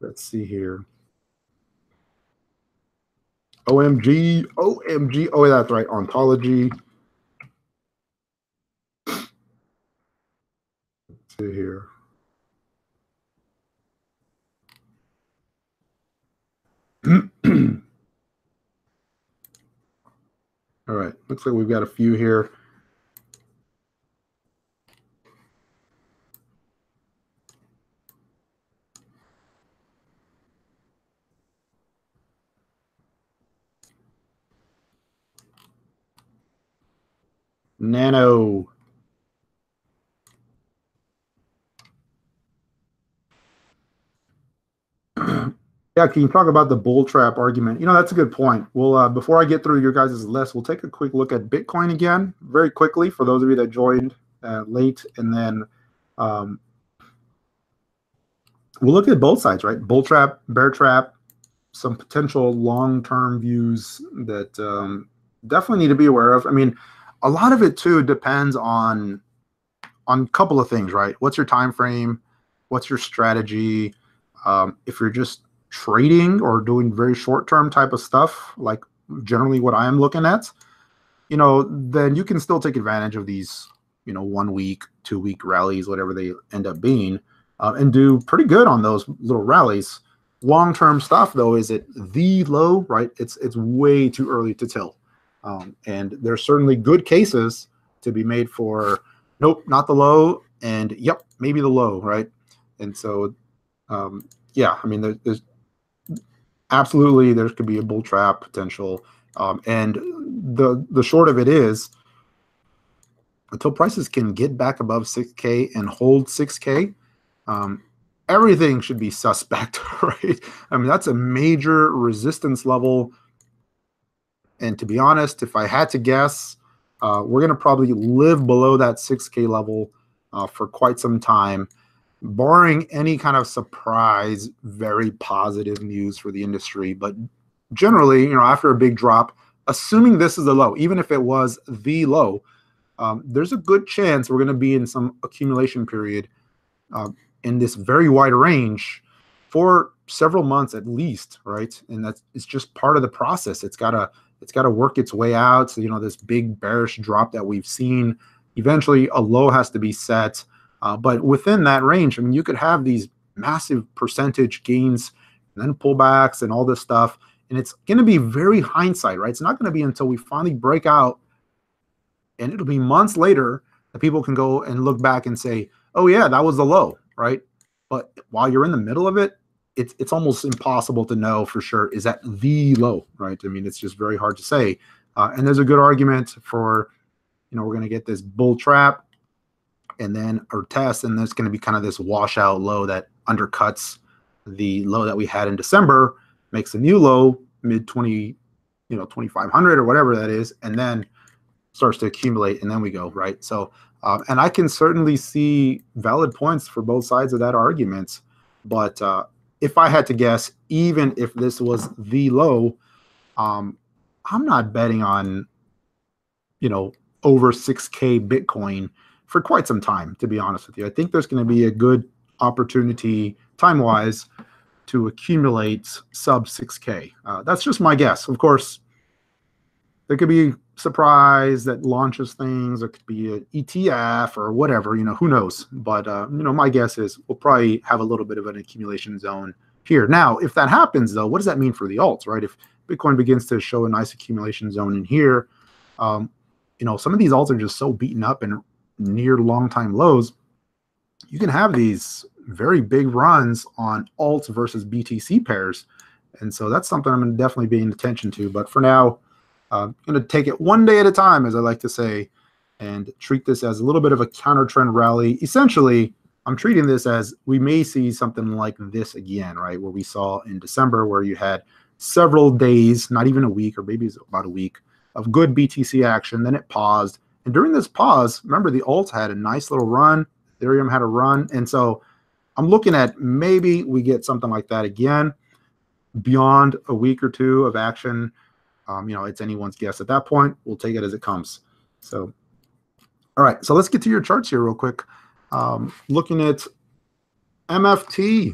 Speaker 1: Let's see here. OMG. OMG. Oh, that's right. Ontology. Let's see here. Looks like we've got a few here. NANO. Yeah, can you talk about the bull trap argument? You know, that's a good point. Well, before I get through your guys' list, we'll take a quick look at Bitcoin again, very quickly, for those of you that joined late, and then we'll look at both sides, right? Bull trap, bear trap, some potential long-term views that definitely need to be aware of. I mean, a lot of it too depends on a couple of things, right? What's your time frame? What's your strategy? If you're just trading or doing very short-term type of stuff, like generally what I am looking at, you know, then you can still take advantage of these, you know, 1 week, 2 week rallies, whatever they end up being, and do pretty good on those little rallies. Long-term stuff, though, is it the low, right? It's way too early to tell. And there's certainly good cases to be made for, nope, not the low, and yep, maybe the low, right? And so, yeah, I mean, there's absolutely, there could be a bull trap potential. And the short of it is, until prices can get back above 6K and hold 6K, everything should be suspect, right? I mean, that's a major resistance level. And to be honest, if I had to guess, we're going to probably live below that 6K level for quite some time, barring any kind of surprise, very positive news for the industry. But generally, you know, after a big drop, assuming this is the low, even if it was the low, there's a good chance we're going to be in some accumulation period in this very wide range for several months at least, right? And it's just part of the process. It's got to work its way out. So, you know, this big bearish drop that we've seen, eventually a low has to be set. But within that range, I mean, you could have these massive percentage gains and then pullbacks and all this stuff. And it's going to be very hindsight, right? It's not going to be until we finally break out, and it'll be months later that people can go and look back and say, oh yeah, that was the low, right? But while you're in the middle of it, it's almost impossible to know for sure, is that the low, right? I mean, it's just very hard to say. And there's a good argument for, you know, we're going to get this bull trap and then our test, and there's going to be kind of this washout low that undercuts the low that we had in December, makes a new low mid-20, 2,500 or whatever that is, and then starts to accumulate, and then we go, right? So, and I can certainly see valid points for both sides of that argument, but if I had to guess, even if this was the low, I'm not betting on, over 6K Bitcoin for quite some time, to be honest with you. I think there's going to be a good opportunity time-wise to accumulate sub 6K. That's just my guess. Of course, there could be surprise that launches things. There could be an ETF or whatever, who knows? But, my guess is we'll probably have a little bit of an accumulation zone here. Now, if that happens, though, what does that mean for the alts, right? If Bitcoin begins to show a nice accumulation zone in here, some of these alts are just so beaten up and near long-time lows. You can have these very big runs on alts versus BTC pairs. And so that's something I'm going to definitely be paying attention to. But for now, I'm going to take it one day at a time, as I like to say, and treat this as a little bit of a counter trend rally. Essentially, I'm treating this as we may see something like this again, right? Where we saw in December, where you had several days, not even a week, or maybe about a week, of good BTC action. Then it paused. And during this pause, remember, the alts had a nice little run. Ethereum had a run. And so I'm looking at maybe we get something like that again beyond a week or two of action. It's anyone's guess at that point. We'll take it as it comes. So, all right. So let's get to your charts here real quick. Looking at MFT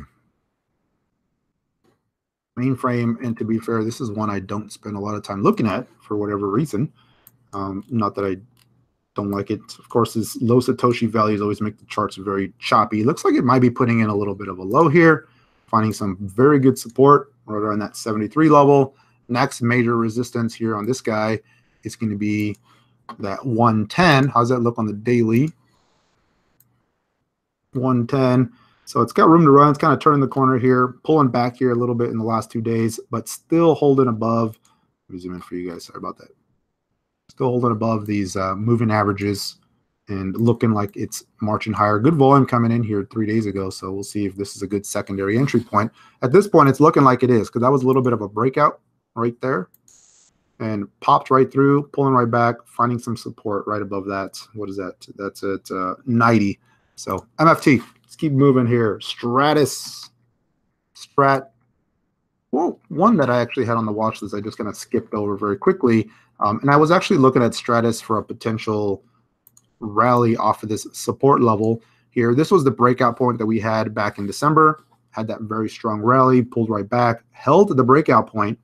Speaker 1: mainframe, and to be fair, this is one I don't spend a lot of time looking at for whatever reason. Not that I don't like it. Of course, this low Satoshi values always make the charts very choppy. It looks like it might be putting in a little bit of a low here, finding some very good support right around that 73 level. Next major resistance here on this guy is going to be that 110. How's that look on the daily? 110. So it's got room to run. It's kind of turning the corner here, pulling back here a little bit in the last 2 days, but still holding above. Let me zoom in for you guys. Sorry about that. Still holding above these moving averages and looking like it's marching higher. Good volume coming in here 3 days ago, so we'll see if this is a good secondary entry point. At this point, it's looking like it is, because that was a little bit of a breakout right there and popped right through, pulling right back, finding some support right above that. What is that? That's at 90. So MFT, let's keep moving here. STRAT. Well, one that I actually had on the watch list, I just kind of skipped over very quickly. And I was actually looking at STRAT for a potential rally off of this support level here. This was the breakout point that we had back in December. Had that very strong rally, pulled right back, held the breakout point,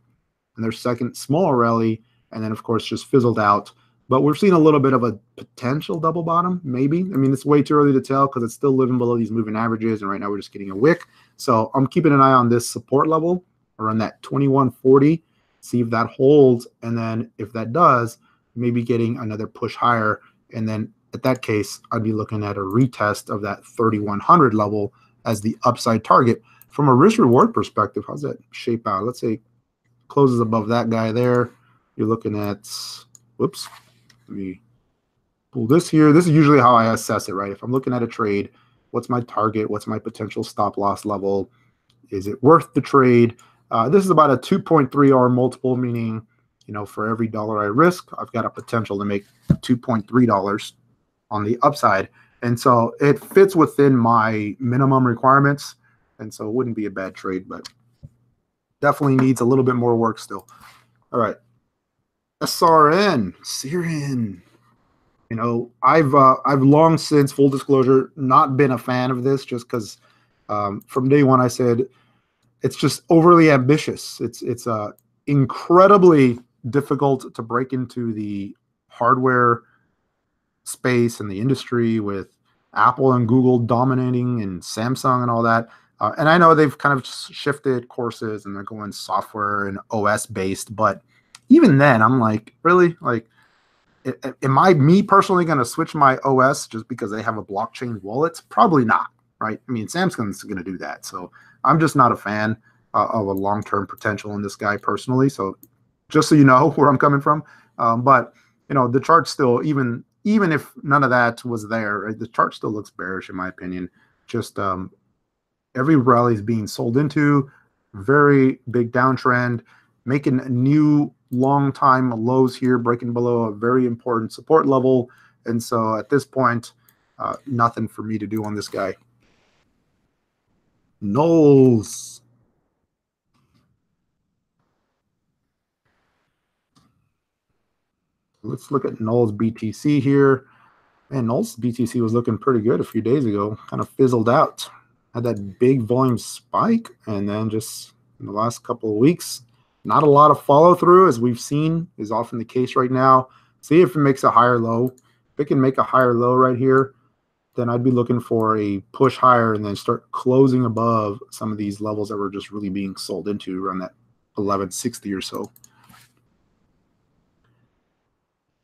Speaker 1: and their second smaller rally, and then of course just fizzled out. But we're seeing a little bit of a potential double bottom, maybe. I mean, it's way too early to tell because it's still living below these moving averages, and right now we're just getting a wick. So I'm keeping an eye on this support level around that 2140, see if that holds, and then if that does, maybe getting another push higher. And then at that case, I'd be looking at a retest of that 3100 level as the upside target. From a risk-reward perspective, how's that shape out? Let's say closes above that guy there. You're looking at, whoops, let me pull this here. This is usually how I assess it, right? If I'm looking at a trade, what's my target? What's my potential stop loss level? Is it worth the trade? This is about a 2.3R multiple, meaning, you know, for every dollar I risk, I've got a potential to make $2.3 on the upside. And so it fits within my minimum requirements. And so it wouldn't be a bad trade, but definitely needs a little bit more work still. All right. SRN, Syrian. You know, I've long since, full disclosure, not been a fan of this, just because from day one I said it's just overly ambitious. It's incredibly difficult to break into the hardware space and the industry with Apple and Google dominating and Samsung and all that. And I know they've kind of shifted courses and they're going software and OS based, but even then I'm like, really? Like, am me personally going to switch my OS just because they have a blockchain wallet? Probably not, right? I mean, Samsung's going to do that. So I'm just not a fan of a long-term potential in this guy personally. So just so you know where I'm coming from. But, you know, the chart still, even if none of that was there, right, the chart still looks bearish in my opinion. Just every rally is being sold into, very big downtrend, making new long-time lows here, breaking below a very important support level. And so at this point, nothing for me to do on this guy. NULS. Let's look at NULS BTC here. Man, NULS BTC was looking pretty good a few days ago, kind of fizzled out. Had that big volume spike, and then just in the last couple of weeks, not a lot of follow through, as we've seen is often the case right now. See if it makes a higher low. If it can make a higher low right here, then I'd be looking for a push higher and then start closing above some of these levels that were just really being sold into around that 1160 or so.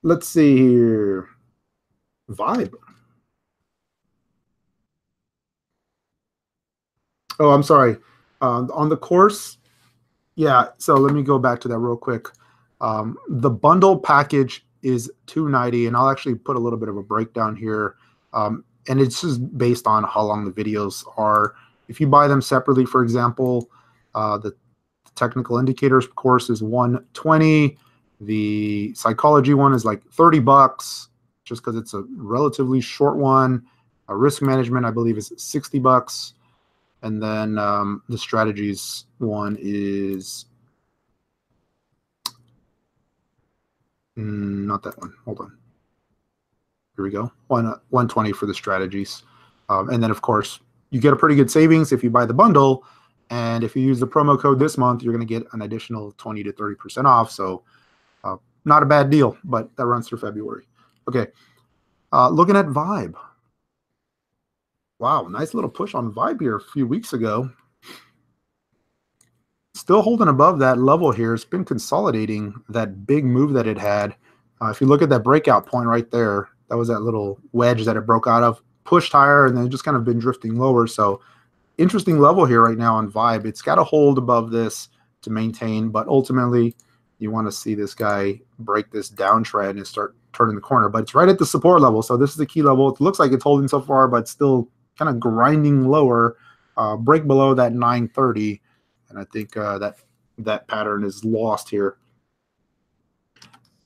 Speaker 1: Let's see here. Vibe. Oh, I'm sorry. On the course, yeah, so let me go back to that real quick. The bundle package is $290, and I'll actually put a little bit of a breakdown here. And it's just based on how long the videos are. If you buy them separately, for example, the technical indicators course is $120. The psychology one is like $30, just because it's a relatively short one. Risk management, I believe, is $60. And then the strategies one is not that one. Hold on. Here we go. 120 for the strategies. And then, of course, you get a pretty good savings if you buy the bundle. And if you use the promo code this month, you're going to get an additional 20 to 30% off. So not a bad deal, but that runs through February. Okay. Looking at Vibe. Wow, nice little push on Vibe here a few weeks ago. Still holding above that level here. It's been consolidating that big move that it had. If you look at that breakout point right there, that was that little wedge that it broke out of, pushed higher, and then just kind of been drifting lower. So interesting level here right now on Vibe. It's got to hold above this to maintain, but ultimately you want to see this guy break this downtrend and start turning the corner. But it's right at the support level, so this is the key level. It looks like it's holding so far, but still kind of grinding lower. Break below that 930, and I think that pattern is lost here.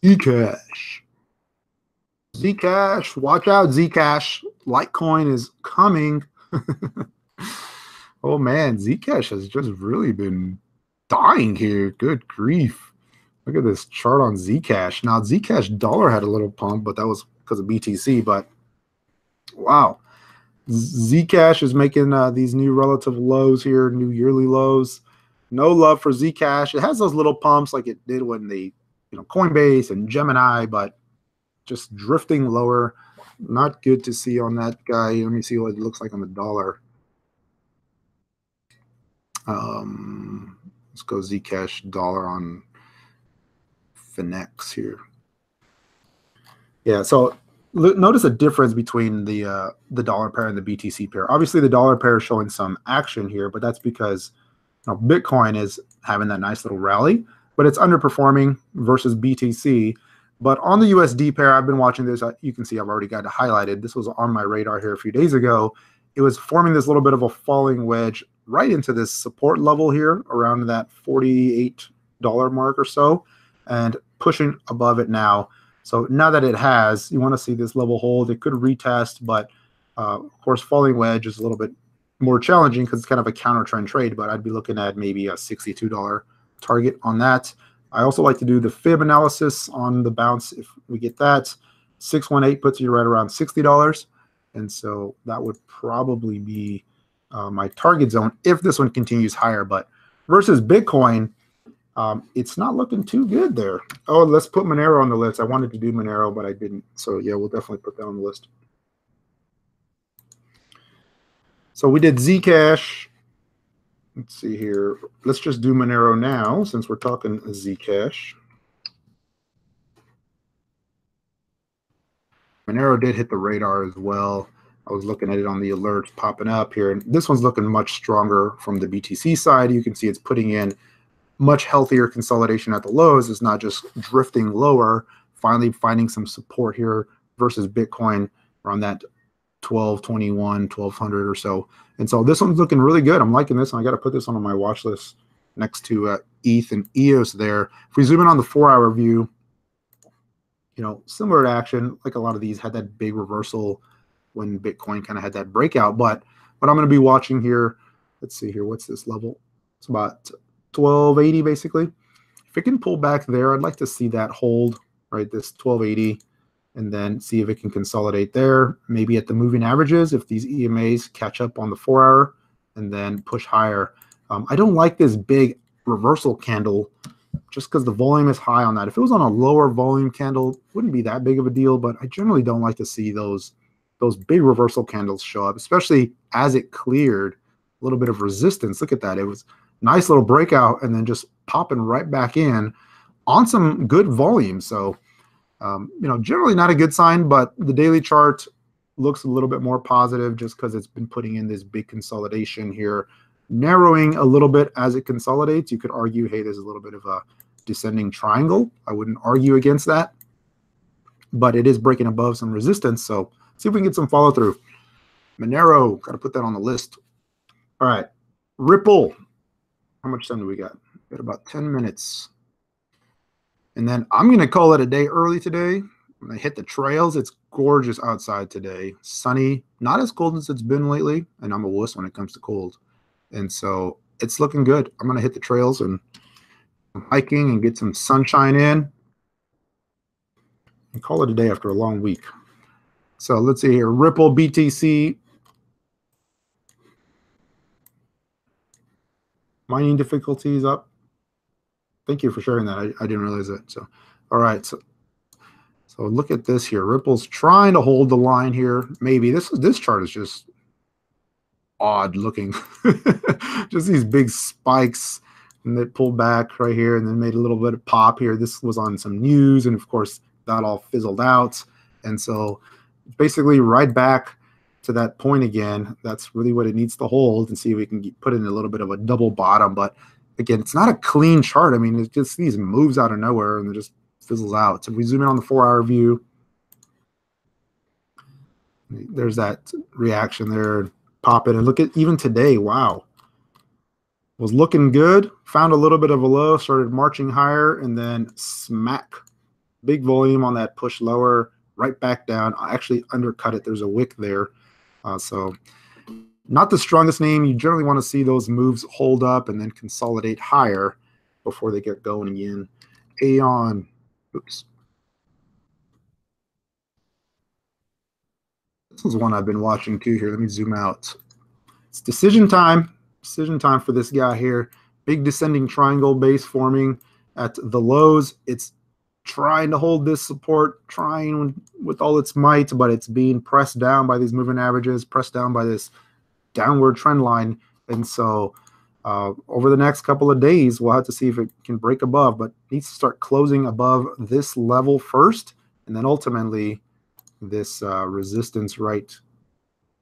Speaker 1: Zcash. Zcash, watch out, Zcash. Litecoin is coming. Oh man, Zcash has just really been dying here. Good grief. Look at this chart on Zcash. Now, Zcash dollar had a little pump, but that was because of BTC. But wow, Zcash is making these new relative lows here, new yearly lows. No love for Zcash. It has those little pumps like it did when the Coinbase and Gemini, but just drifting lower. Not good to see on that guy. Let me see what it looks like on the dollar. Let's go Zcash dollar on Finex here. Yeah, so notice a difference between the dollar pair and the BTC pair. Obviously, the dollar pair is showing some action here, but that's because Bitcoin is having that nice little rally, but it's underperforming versus BTC. But on the USD pair, I've been watching this. You can see I've already got it highlighted. This was on my radar here a few days ago. It was forming this little bit of a falling wedge right into this support level here around that $48 mark or so, and pushing above it now. So now that it has, you want to see this level hold. It could retest, but of course, falling wedge is a little bit more challenging because it's kind of a counter trend trade, but I'd be looking at maybe a $62 target on that. I also like to do the fib analysis on the bounce. If we get that, 618 puts you right around $60. And so that would probably be my target zone if this one continues higher. But versus Bitcoin, it's not looking too good there. Oh, let's put Monero on the list. I wanted to do Monero, but I didn't. So yeah, we'll definitely put that on the list. So we did Zcash. Let's see here. Let's just do Monero now since we're talking Zcash. Monero did hit the radar as well. I was looking at it on the alerts popping up here. And this one's looking much stronger from the BTC side. You can see it's putting in much healthier consolidation at the lows. It's not just drifting lower, finally finding some support here versus Bitcoin around that 1221, 1200 or so. And so this one's looking really good. I'm liking this one. I got to put this on my watch list next to ETH and EOS there. If we zoom in on the 4-hour view, similar to action, like a lot of these had that big reversal when Bitcoin kind of had that breakout. But what I'm going to be watching here, let's see here, what's this level? It's about 1280 basically. If it can pull back there, I'd like to see that hold, right, this 1280, and then see if it can consolidate there, maybe at the moving averages if these EMAs catch up on the 4-hour, and then push higher. I don't like this big reversal candle just because the volume is high on that. If it was on a lower volume candle, it wouldn't be that big of a deal, but I generally don't like to see those big reversal candles show up, especially as it cleared a little bit of resistance. Look at that. It was nice little breakout and then just popping right back in on some good volume. So generally not a good sign, but the daily chart looks a little bit more positive just because it's been putting in this big consolidation here, narrowing a little bit as it consolidates. You could argue, hey, there's a little bit of a descending triangle. I wouldn't argue against that, but it is breaking above some resistance. So see if we can get some follow through. Monero, got to put that on the list. All right, Ripple. How much time do we got? We got about 10 minutes. And then I'm going to call it a day early today. When I hit the trails, it's gorgeous outside today. Sunny, not as cold as it's been lately. And I'm a wuss when it comes to cold. And so it's looking good. I'm going to hit the trails and hiking and get some sunshine in. And call it a day after a long week. So let's see here. Ripple, BTC. Mining difficulties up. Thank you for sharing that. I didn't realize that. So, all right. So look at this here. Ripple's trying to hold the line here. Maybe this chart is just odd looking. Just these big spikes, and they pulled back right here, and then made a little bit of pop here. This was on some news, and of course, that all fizzled out. And so basically right back to that point again. That's really what it needs to hold, and see if we can put in a little bit of a double bottom. But again, it's not a clean chart. I mean, it's just these moves out of nowhere and it just fizzles out. So if we zoom in on the 4-hour view, there's that reaction there, pop it, and look at even today. Wow, was looking good, found a little bit of a low, started marching higher, and then smack, big volume on that push lower, right back down. I actually undercut it. There's a wick there. So not the strongest name. You generally want to see those moves hold up and then consolidate higher before they get going again. AION, oops. This is one I've been watching too here. Let me zoom out. It's decision time. Decision time for this guy here. Big descending triangle base forming at the lows. It's trying to hold this support, trying with all its might, but it's being pressed down by these moving averages, pressed down by this downward trend line. And so over the next couple of days, we'll have to see if it can break above, but it needs to start closing above this level first, and then ultimately this resistance right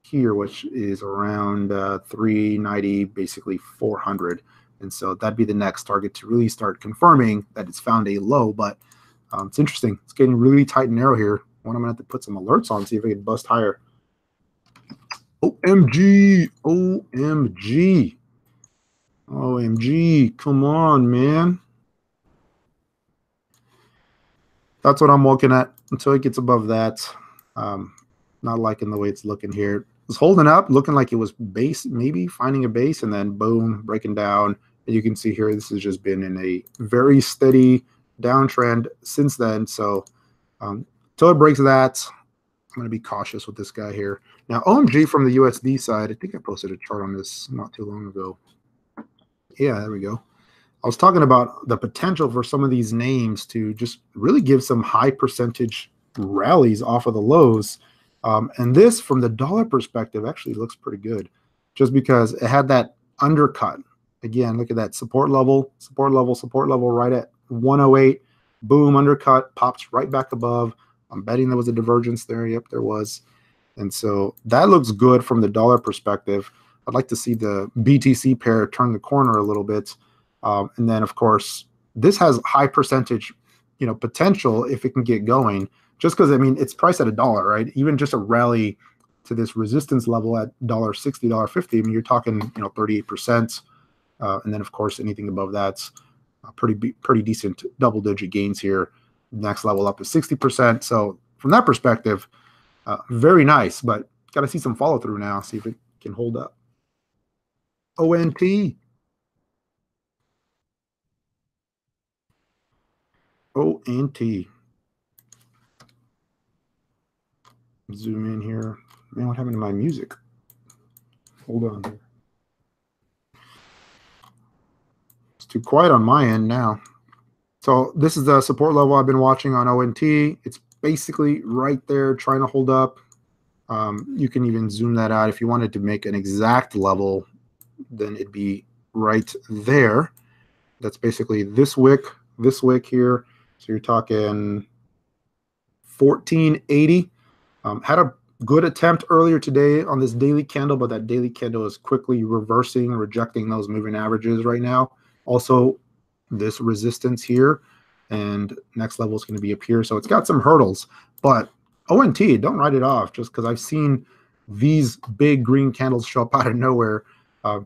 Speaker 1: here, which is around 390, basically 400. And so that'd be the next target to really start confirming that it's found a low. But it's interesting. It's getting really tight and narrow here. One I'm going to have to put some alerts on, see if it can bust higher. OMG, OMG, OMG, come on, man. That's what I'm looking at until it gets above that. Not liking the way it's looking here. It's holding up, looking like it was base, maybe finding a base, and then boom, breaking down. And you can see here, this has just been in a very steady downtrend since then. So until it breaks that, I'm going to be cautious with this guy here. Now, OMG from the USD side, I think I posted a chart on this not too long ago. Yeah, there we go. I was talking about the potential for some of these names to just really give some high percentage rallies off of the lows. And this, from the dollar perspective, actually looks pretty good just because it had that undercut. Again, look at that support level right at 108. Boom, undercut, pops right back above. I'm betting there was a divergence there. Yep, there was. And so that looks good from the dollar perspective. I'd like to see the BTC pair turn the corner a little bit. And then, of course, this has high percentage, potential if it can get going. Just because, I mean, it's priced at $1, right? Even just a rally to this resistance level at $1.60, $1.50, I mean, you're talking, 38%. And then, of course, anything above that's pretty decent double-digit gains here. Next level up is 60%. So from that perspective, very nice. But got to see some follow-through now, see if it can hold up. ONT. ONT. Zoom in here. Man, what happened to my music? Hold on here. It's too quiet on my end now. So this is the support level I've been watching on ONT. It's basically right there trying to hold up. You can even zoom that out. If you wanted to make an exact level, then it'd be right there. That's basically this wick here. So you're talking 1480. Had a good attempt earlier today on this daily candle, but that daily candle is quickly reversing, rejecting those moving averages right now. Also, this resistance here, and next level is going to be up here. So it's got some hurdles, but ONT, don't write it off just because I've seen these big green candles show up out of nowhere,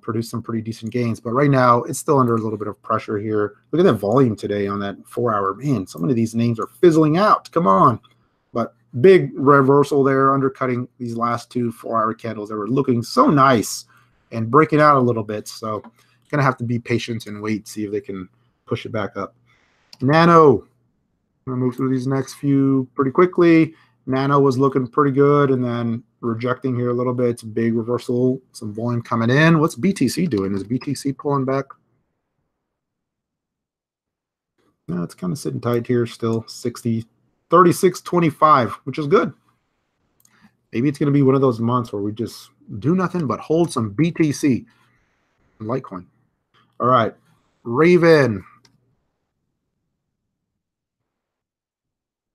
Speaker 1: produce some pretty decent gains. But right now, it's still under a little bit of pressure here. Look at that volume today on that 4-hour. Man, so many of these names are fizzling out. Come on. But big reversal there, undercutting these last two 4-hour candles that were looking so nice and breaking out a little bit. So going to have to be patient and wait, see if they can push it back up. NANO. I'm going to move through these next few pretty quickly. NANO was looking pretty good and then rejecting here a little bit. It's a big reversal, some volume coming in. What's BTC doing? Is BTC pulling back? No, it's kind of sitting tight here still, 36.25, which is good. Maybe it's going to be one of those months where we just do nothing but hold some BTC and Litecoin. All right, Raven.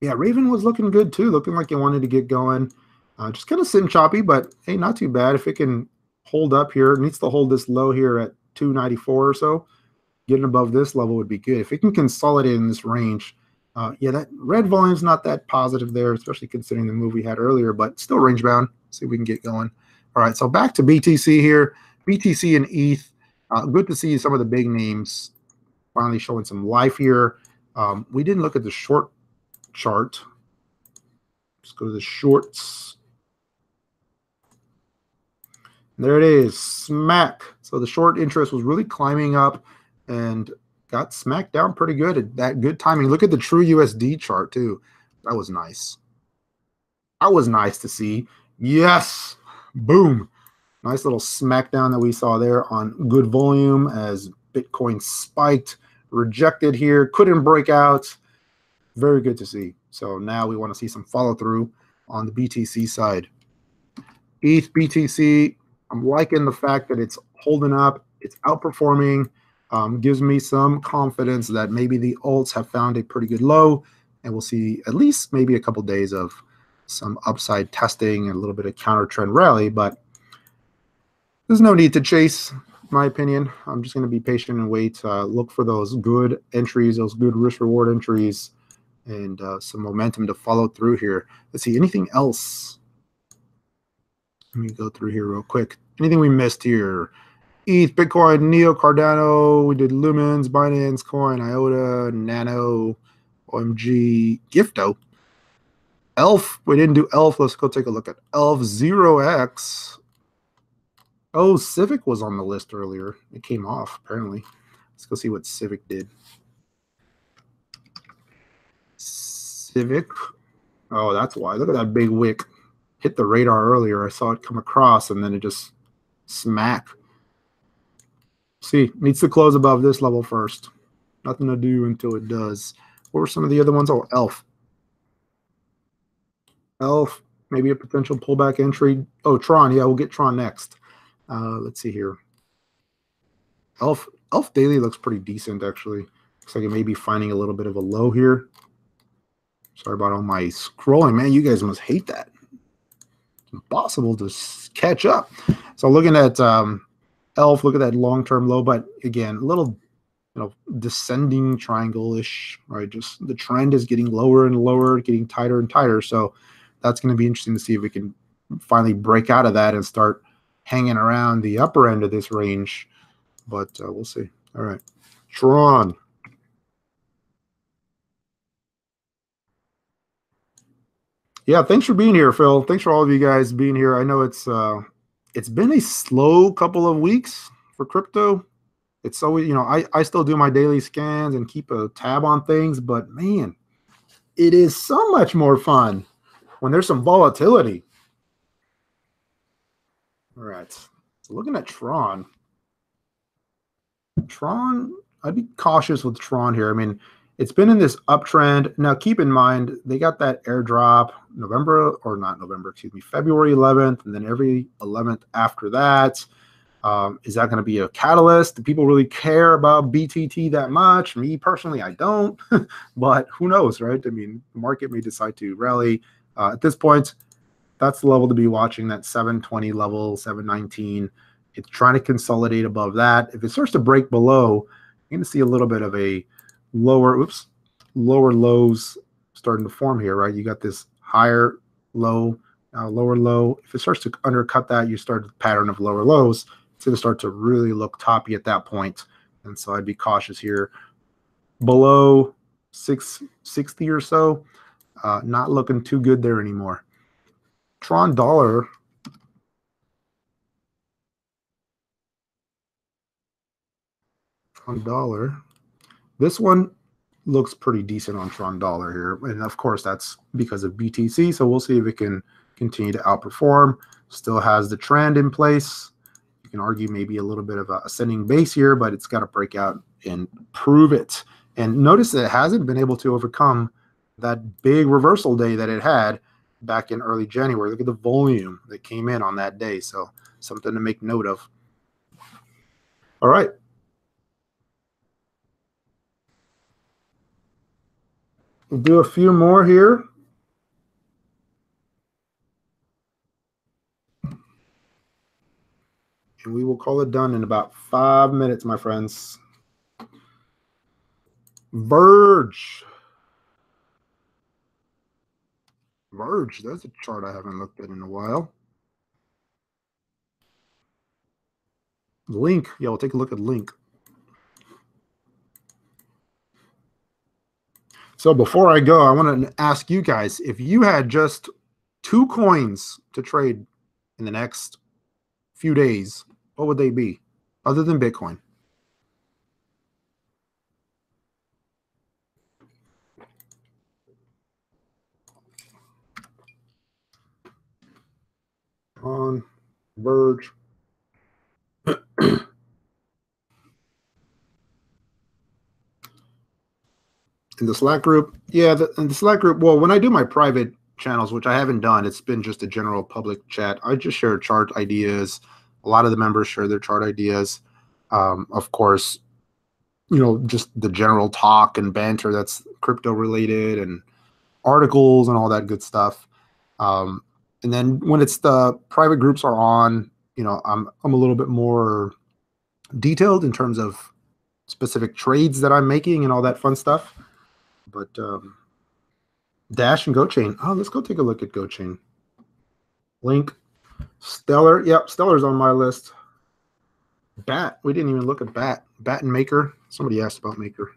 Speaker 1: Yeah, Raven was looking good too, looking like it wanted to get going. Just kind of sitting choppy, but hey, not too bad. If it can hold up here, it needs to hold this low here at 294 or so. Getting above this level would be good. If it can consolidate in this range, yeah, that red volume's not that positive there, especially considering the move we had earlier, but still range bound. See if we can get going. All right, so back to BTC here. BTC and ETH. Good to see some of the big names finally showing some life here. We didn't look at the short chart. Let's go to the shorts. There it is, smack. So the short interest was really climbing up and got smacked down pretty good at that good timing. Look at the true USD chart too. That was nice. That was nice to see. Yes, boom. Nice little smackdown that we saw there on good volume as Bitcoin spiked, rejected here, couldn't break out. Very good to see. So now we want to see some follow through on the BTC side. ETH, BTC, I'm liking the fact that it's holding up, it's outperforming, gives me some confidence that maybe the alts have found a pretty good low, and we'll see at least maybe a couple days of some upside testing and a little bit of counter trend rally, but there's no need to chase, in my opinion. I'm just going to be patient and wait, look for those good entries, those good risk reward entries, and some momentum to follow through here. Let's see, anything else? Let me go through here real quick. Anything we missed here? ETH, Bitcoin, Neo, Cardano. We did Lumens, Binance, Coin, IOTA, Nano, OMG, Gifto. ELF. We didn't do ELF. Let's go take a look at ELF 0x. Oh, Civic was on the list earlier. It came off, apparently. Let's go see what Civic did. Civic. Oh, that's why. Look at that big wick. Hit the radar earlier. I saw it come across, and then it just smack. See, needs to close above this level first. Nothing to do until it does. What were some of the other ones? Oh, ELF. ELF, maybe a potential pullback entry. Oh, Tron. Yeah, we'll get Tron next. Let's see here. ELF daily looks pretty decent, actually. Looks like it may be finding a little bit of a low here. Sorry about all my scrolling, man. You guys must hate that. It's impossible to catch up. So looking at ELF, look at that long-term low, but again, a little, descending triangle-ish, right? Just the trend is getting lower and lower, getting tighter and tighter. So that's going to be interesting to see if we can finally break out of that and start hanging around the upper end of this range. But we'll see. All right. Tron. Yeah, thanks for being here, Phil. Thanks for all of you guys being here. I know it's been a slow couple of weeks for crypto. It's always, I still do my daily scans and keep a tab on things, but man, it is so much more fun when there's some volatility. All right. So looking at Tron, I'd be cautious with Tron here. I mean, it's been in this uptrend. Now, keep in mind, they got that airdrop February 11th, and then every 11th after that. Is that going to be a catalyst? Do people really care about BTT that much? Me personally, I don't, but who knows, right? I mean, the market may decide to rally. At this point, that's the level to be watching, that 720 level, 719. It's trying to consolidate above that. If it starts to break below, you're going to see a little bit of a lower lows starting to form here, right? You got this higher low, lower low. If it starts to undercut that, you start a pattern of lower lows. It's going to start to really look toppy at that point. And so I'd be cautious here. Below 660 or so, not looking too good there anymore. Tron dollar. Tron dollar. This one looks pretty decent on Tron dollar here. And of course, that's because of BTC. So we'll see if it can continue to outperform. Still has the trend in place. You can argue maybe a little bit of a ascending base here, but it's got to break out and prove it. And notice that it hasn't been able to overcome that big reversal day that it had back in early January. Look at the volume that came in on that day. So something to make note of. All right. We'll do a few more here. And we will call it done in about 5 minutes, my friends. Verge. Verge, that's a chart I haven't looked at in a while. Link, yeah, we'll take a look at Link. So before I go, I want to ask you guys, if you had just 2 coins to trade in the next few days, what would they be other than Bitcoin? On Verge. In the Slack group, yeah, in the Slack group, well, when I do my private channels, which I haven't done, it's been just a general public chat. I just share chart ideas. A lot of the members share their chart ideas. Of course, you know, just the general talk and banter that's crypto related and articles and all that good stuff. And then when it's the private groups are on, you know, I'm a little bit more detailed in terms of specific trades that I'm making and all that fun stuff. But Dash and GoChain. Oh, let's go take a look at GoChain. Link. Stellar. Yep, Stellar's on my list. Bat. We didn't even look at Bat. Bat and Maker. Somebody asked about Maker.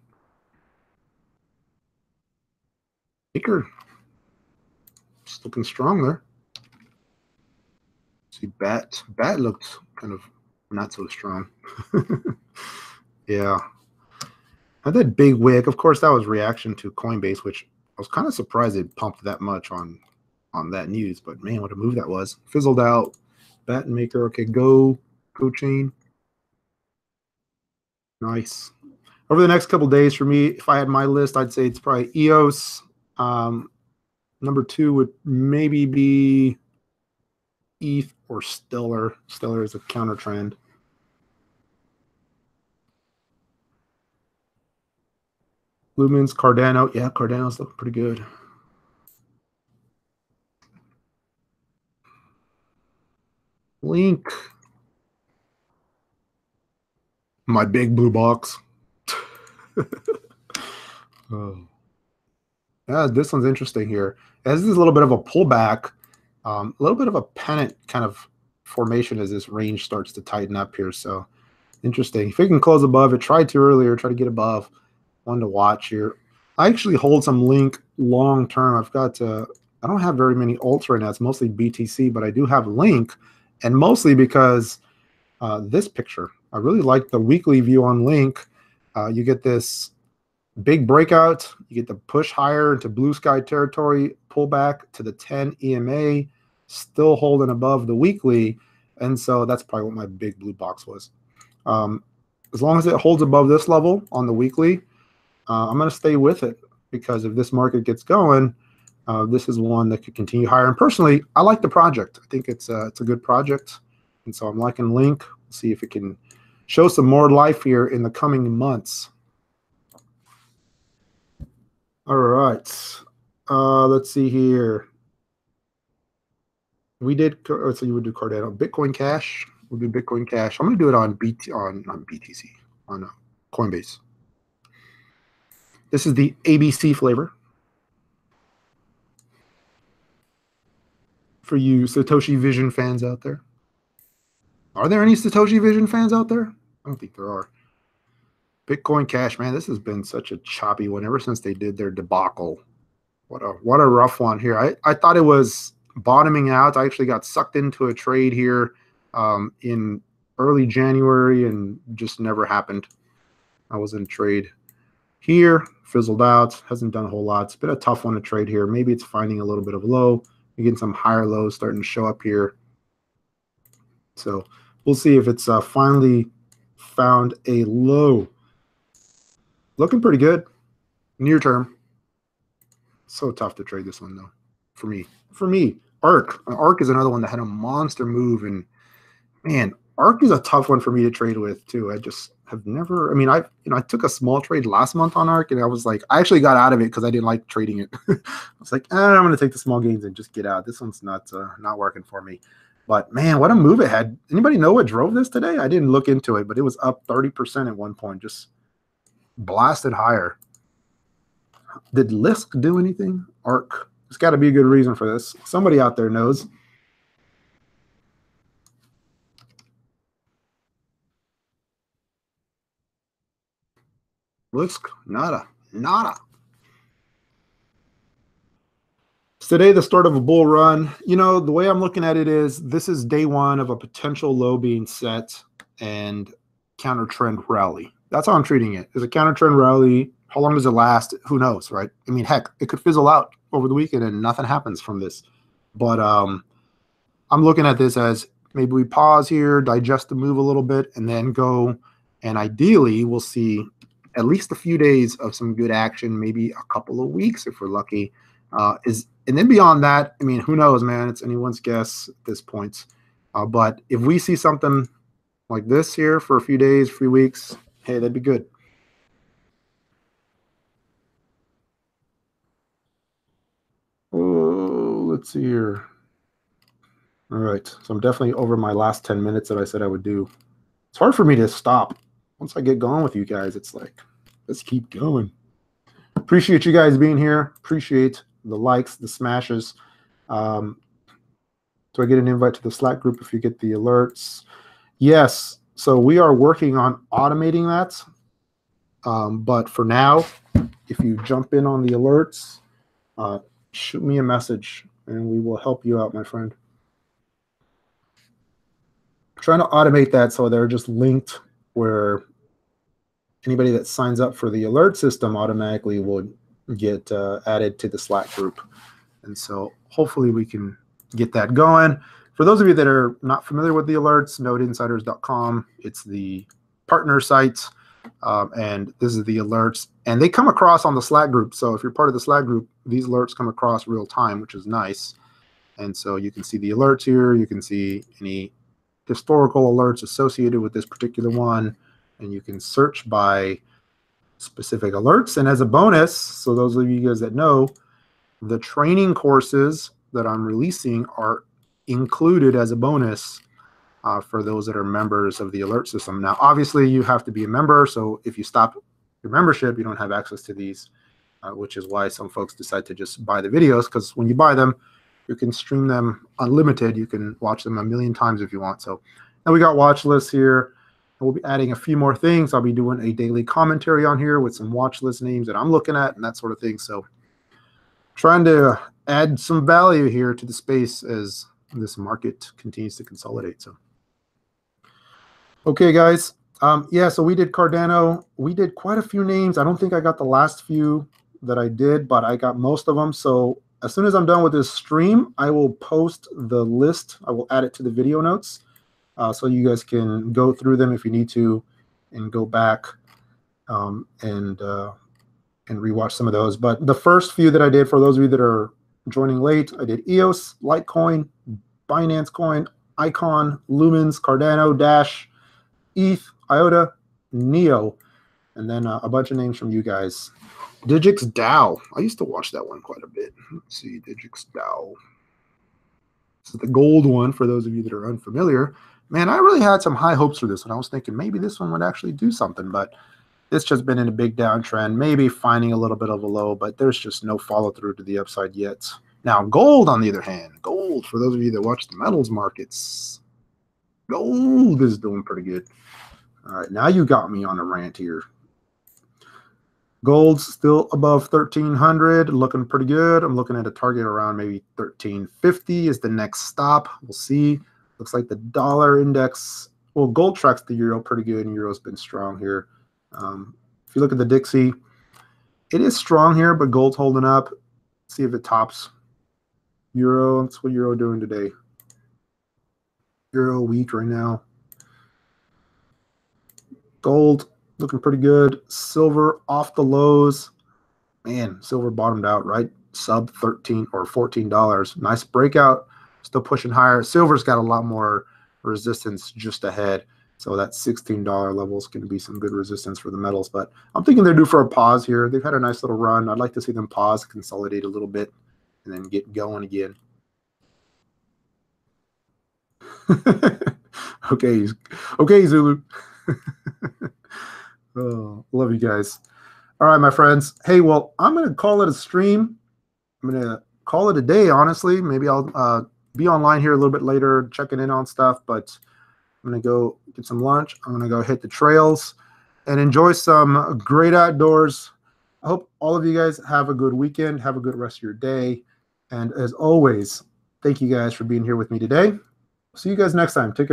Speaker 1: Maker. It's looking strong there. See, Bat. Bat looked kind of not so strong. Yeah. Had that big wick. Of course, that was reaction to Coinbase, which I was kind of surprised it pumped that much on that news. But man, what a move that was. Fizzled out. Bat and Maker. Okay, GoChain. Nice. Over the next couple of days for me, if I had my list, I'd say it's probably EOS. Number 2 would maybe be ETH or Stellar. Stellar is a counter trend. Lumens, Cardano. Yeah, Cardano's looking pretty good. Link. My big blue box. Oh. Yeah, this one's interesting here. As this is a little bit of a pullback, a little bit of a pennant kind of formation as this range starts to tighten up here. So interesting. If it can close above it, tried to earlier, try to get above. One to watch here. I actually hold some Link long term. I've got I don't have very many alts right now. It's mostly BTC, but I do have Link, and mostly because this picture. I really like the weekly view on Link. You get this big breakout. You get the push higher into blue sky territory, pull back to the 10 EMA, still holding above the weekly. And so that's probably what my big blue box was. As long as it holds above this level on the weekly, I'm going to stay with it, because if this market gets going, this is one that could continue higher. And personally, I like the project. I think it's a good project. And so I'm liking Link. We'll see if it can show some more life here in the coming months. All right. Let's see here. We did, so you would do Cardano. Bitcoin Cash. We'll do Bitcoin Cash. I'm going to do it on BTC, on Coinbase. This is the ABC flavor. For you Satoshi Vision fans out there. Are there any Satoshi Vision fans out there? I don't think there are. Bitcoin Cash, man, this has been such a choppy one ever since they did their debacle. What a rough one here. I thought it was bottoming out. I actually got sucked into a trade here in early January and just never happened. I was in trade here, fizzled out, hasn't done a whole lot. It's been a tough one to trade here. Maybe it's finding a little bit of low. You're getting some higher lows starting to show up here. So we'll see if it's finally found a low. Looking pretty good near term. So tough to trade this one though, for me. ARK. ARK is another one that had a monster move, and man, ARK is a tough one for me to trade with too. I just have never, I mean, I took a small trade last month on ARK, and I was like, I actually got out of it because I didn't like trading it. I was like, I'm going to take the small gains and just get out. This one's not working for me. But man, what a move it had. Anybody know what drove this today? I didn't look into it, but it was up 30% at one point, just blasted higher. Did Lisk do anything? ARK. There's got to be a good reason for this. Somebody out there knows. Lisk, nada. Today, the start of a bull run. You know, the way I'm looking at it is this is day one of a potential low being set and counter trend rally. That's how I'm treating it. It's a counter trend rally. How long does it last? Who knows, right? I mean, heck, it could fizzle out over the weekend and nothing happens from this. But I'm looking at this as maybe we pause here, digest the move a little bit, and then go. And ideally, we'll see at least a few days of some good action, maybe a couple of weeks if we're lucky. And then beyond that, I mean, who knows, man? It's anyone's guess at this point. But if we see something like this here for a few days, few weeks, hey, that'd be good. Oh, let's see here. All right, so I'm definitely over my last 10 minutes that I said I would do. It's hard for me to stop. Once I get going with you guys, it's like, let's keep going. Appreciate you guys being here. Appreciate the likes, the smashes. Do I get an invite to the Slack group if you get the alerts? Yes. So we are working on automating that. But for now, if you jump in on the alerts, shoot me a message and we will help you out, my friend. I'm trying to automate that so they're just linked where anybody that signs up for the alert system automatically will get added to the Slack group. And so hopefully we can get that going. For those of you that are not familiar with the alerts, nodeinsiders.com, it's the partner site, and this is the alerts. And they come across on the Slack group. So if you're part of the Slack group, these alerts come across real time, which is nice. And so you can see the alerts here. You can see any historical alerts associated with this particular one. And you can search by specific alerts. And as a bonus, so those of you guys that know, the training courses that I'm releasing are included as a bonus for those that are members of the alert system. Now, obviously, you have to be a member. So if you stop your membership, you don't have access to these, which is why some folks decide to just buy the videos, because when you buy them, you can stream them unlimited. You can watch them a million times if you want. So now we got watch lists here. We'll be adding a few more things. I'll be doing a daily commentary on here with some watch list names that I'm looking at and that sort of thing. So trying to add some value here to the space as this market continues to consolidate. So, okay, guys. Yeah, so we did Cardano. We did quite a few names. I don't think I got the last few that I did, but I got most of them. So as soon as I'm done with this stream, I will post the list. I will add it to the video notes. So you guys can go through them if you need to and go back and rewatch some of those. But the first few that I did, for those of you that are joining late, I did EOS, Litecoin, Binance Coin, ION, Lumens, Cardano, Dash, ETH, IOTA, NEO, and then a bunch of names from you guys. Digix DAO. I used to watch that one quite a bit. Let's see, Digix DAO. This is the gold one for those of you that are unfamiliar. Man, I really had some high hopes for this one. I was thinking maybe this one would actually do something, but it's just been in a big downtrend, maybe finding a little bit of a low, but there's just no follow through to the upside yet. Now, gold, on the other hand, gold, for those of you that watch the metals markets, gold is doing pretty good. All right, now you got me on a rant here. Gold's still above 1,300, looking pretty good. I'm looking at a target around maybe 1,350 is the next stop. We'll see. Looks like the dollar index, well, gold tracks the euro pretty good, and euro's been strong here. If you look at the Dixie, it is strong here, but gold's holding up. See if it tops euro. That's what euro doing today. Euro weak right now. Gold looking pretty good. Silver off the lows. Man, silver bottomed out right sub 13 or $14. Nice breakout. Still pushing higher. Silver's got a lot more resistance just ahead. So that $16 level is going to be some good resistance for the metals. But I'm thinking they're due for a pause here. They've had a nice little run. I'd like to see them pause, consolidate a little bit, and then get going again. Okay, Zulu. Oh, love you guys. All right, my friends. Hey, well, I'm going to call it a stream. I'm going to call it a day, honestly. Maybe I'll be online here a little bit later, checking in on stuff, but I'm going to go get some lunch. I'm going to go hit the trails and enjoy some great outdoors. I hope all of you guys have a good weekend. Have a good rest of your day. And as always, thank you guys for being here with me today. See you guys next time. Take care.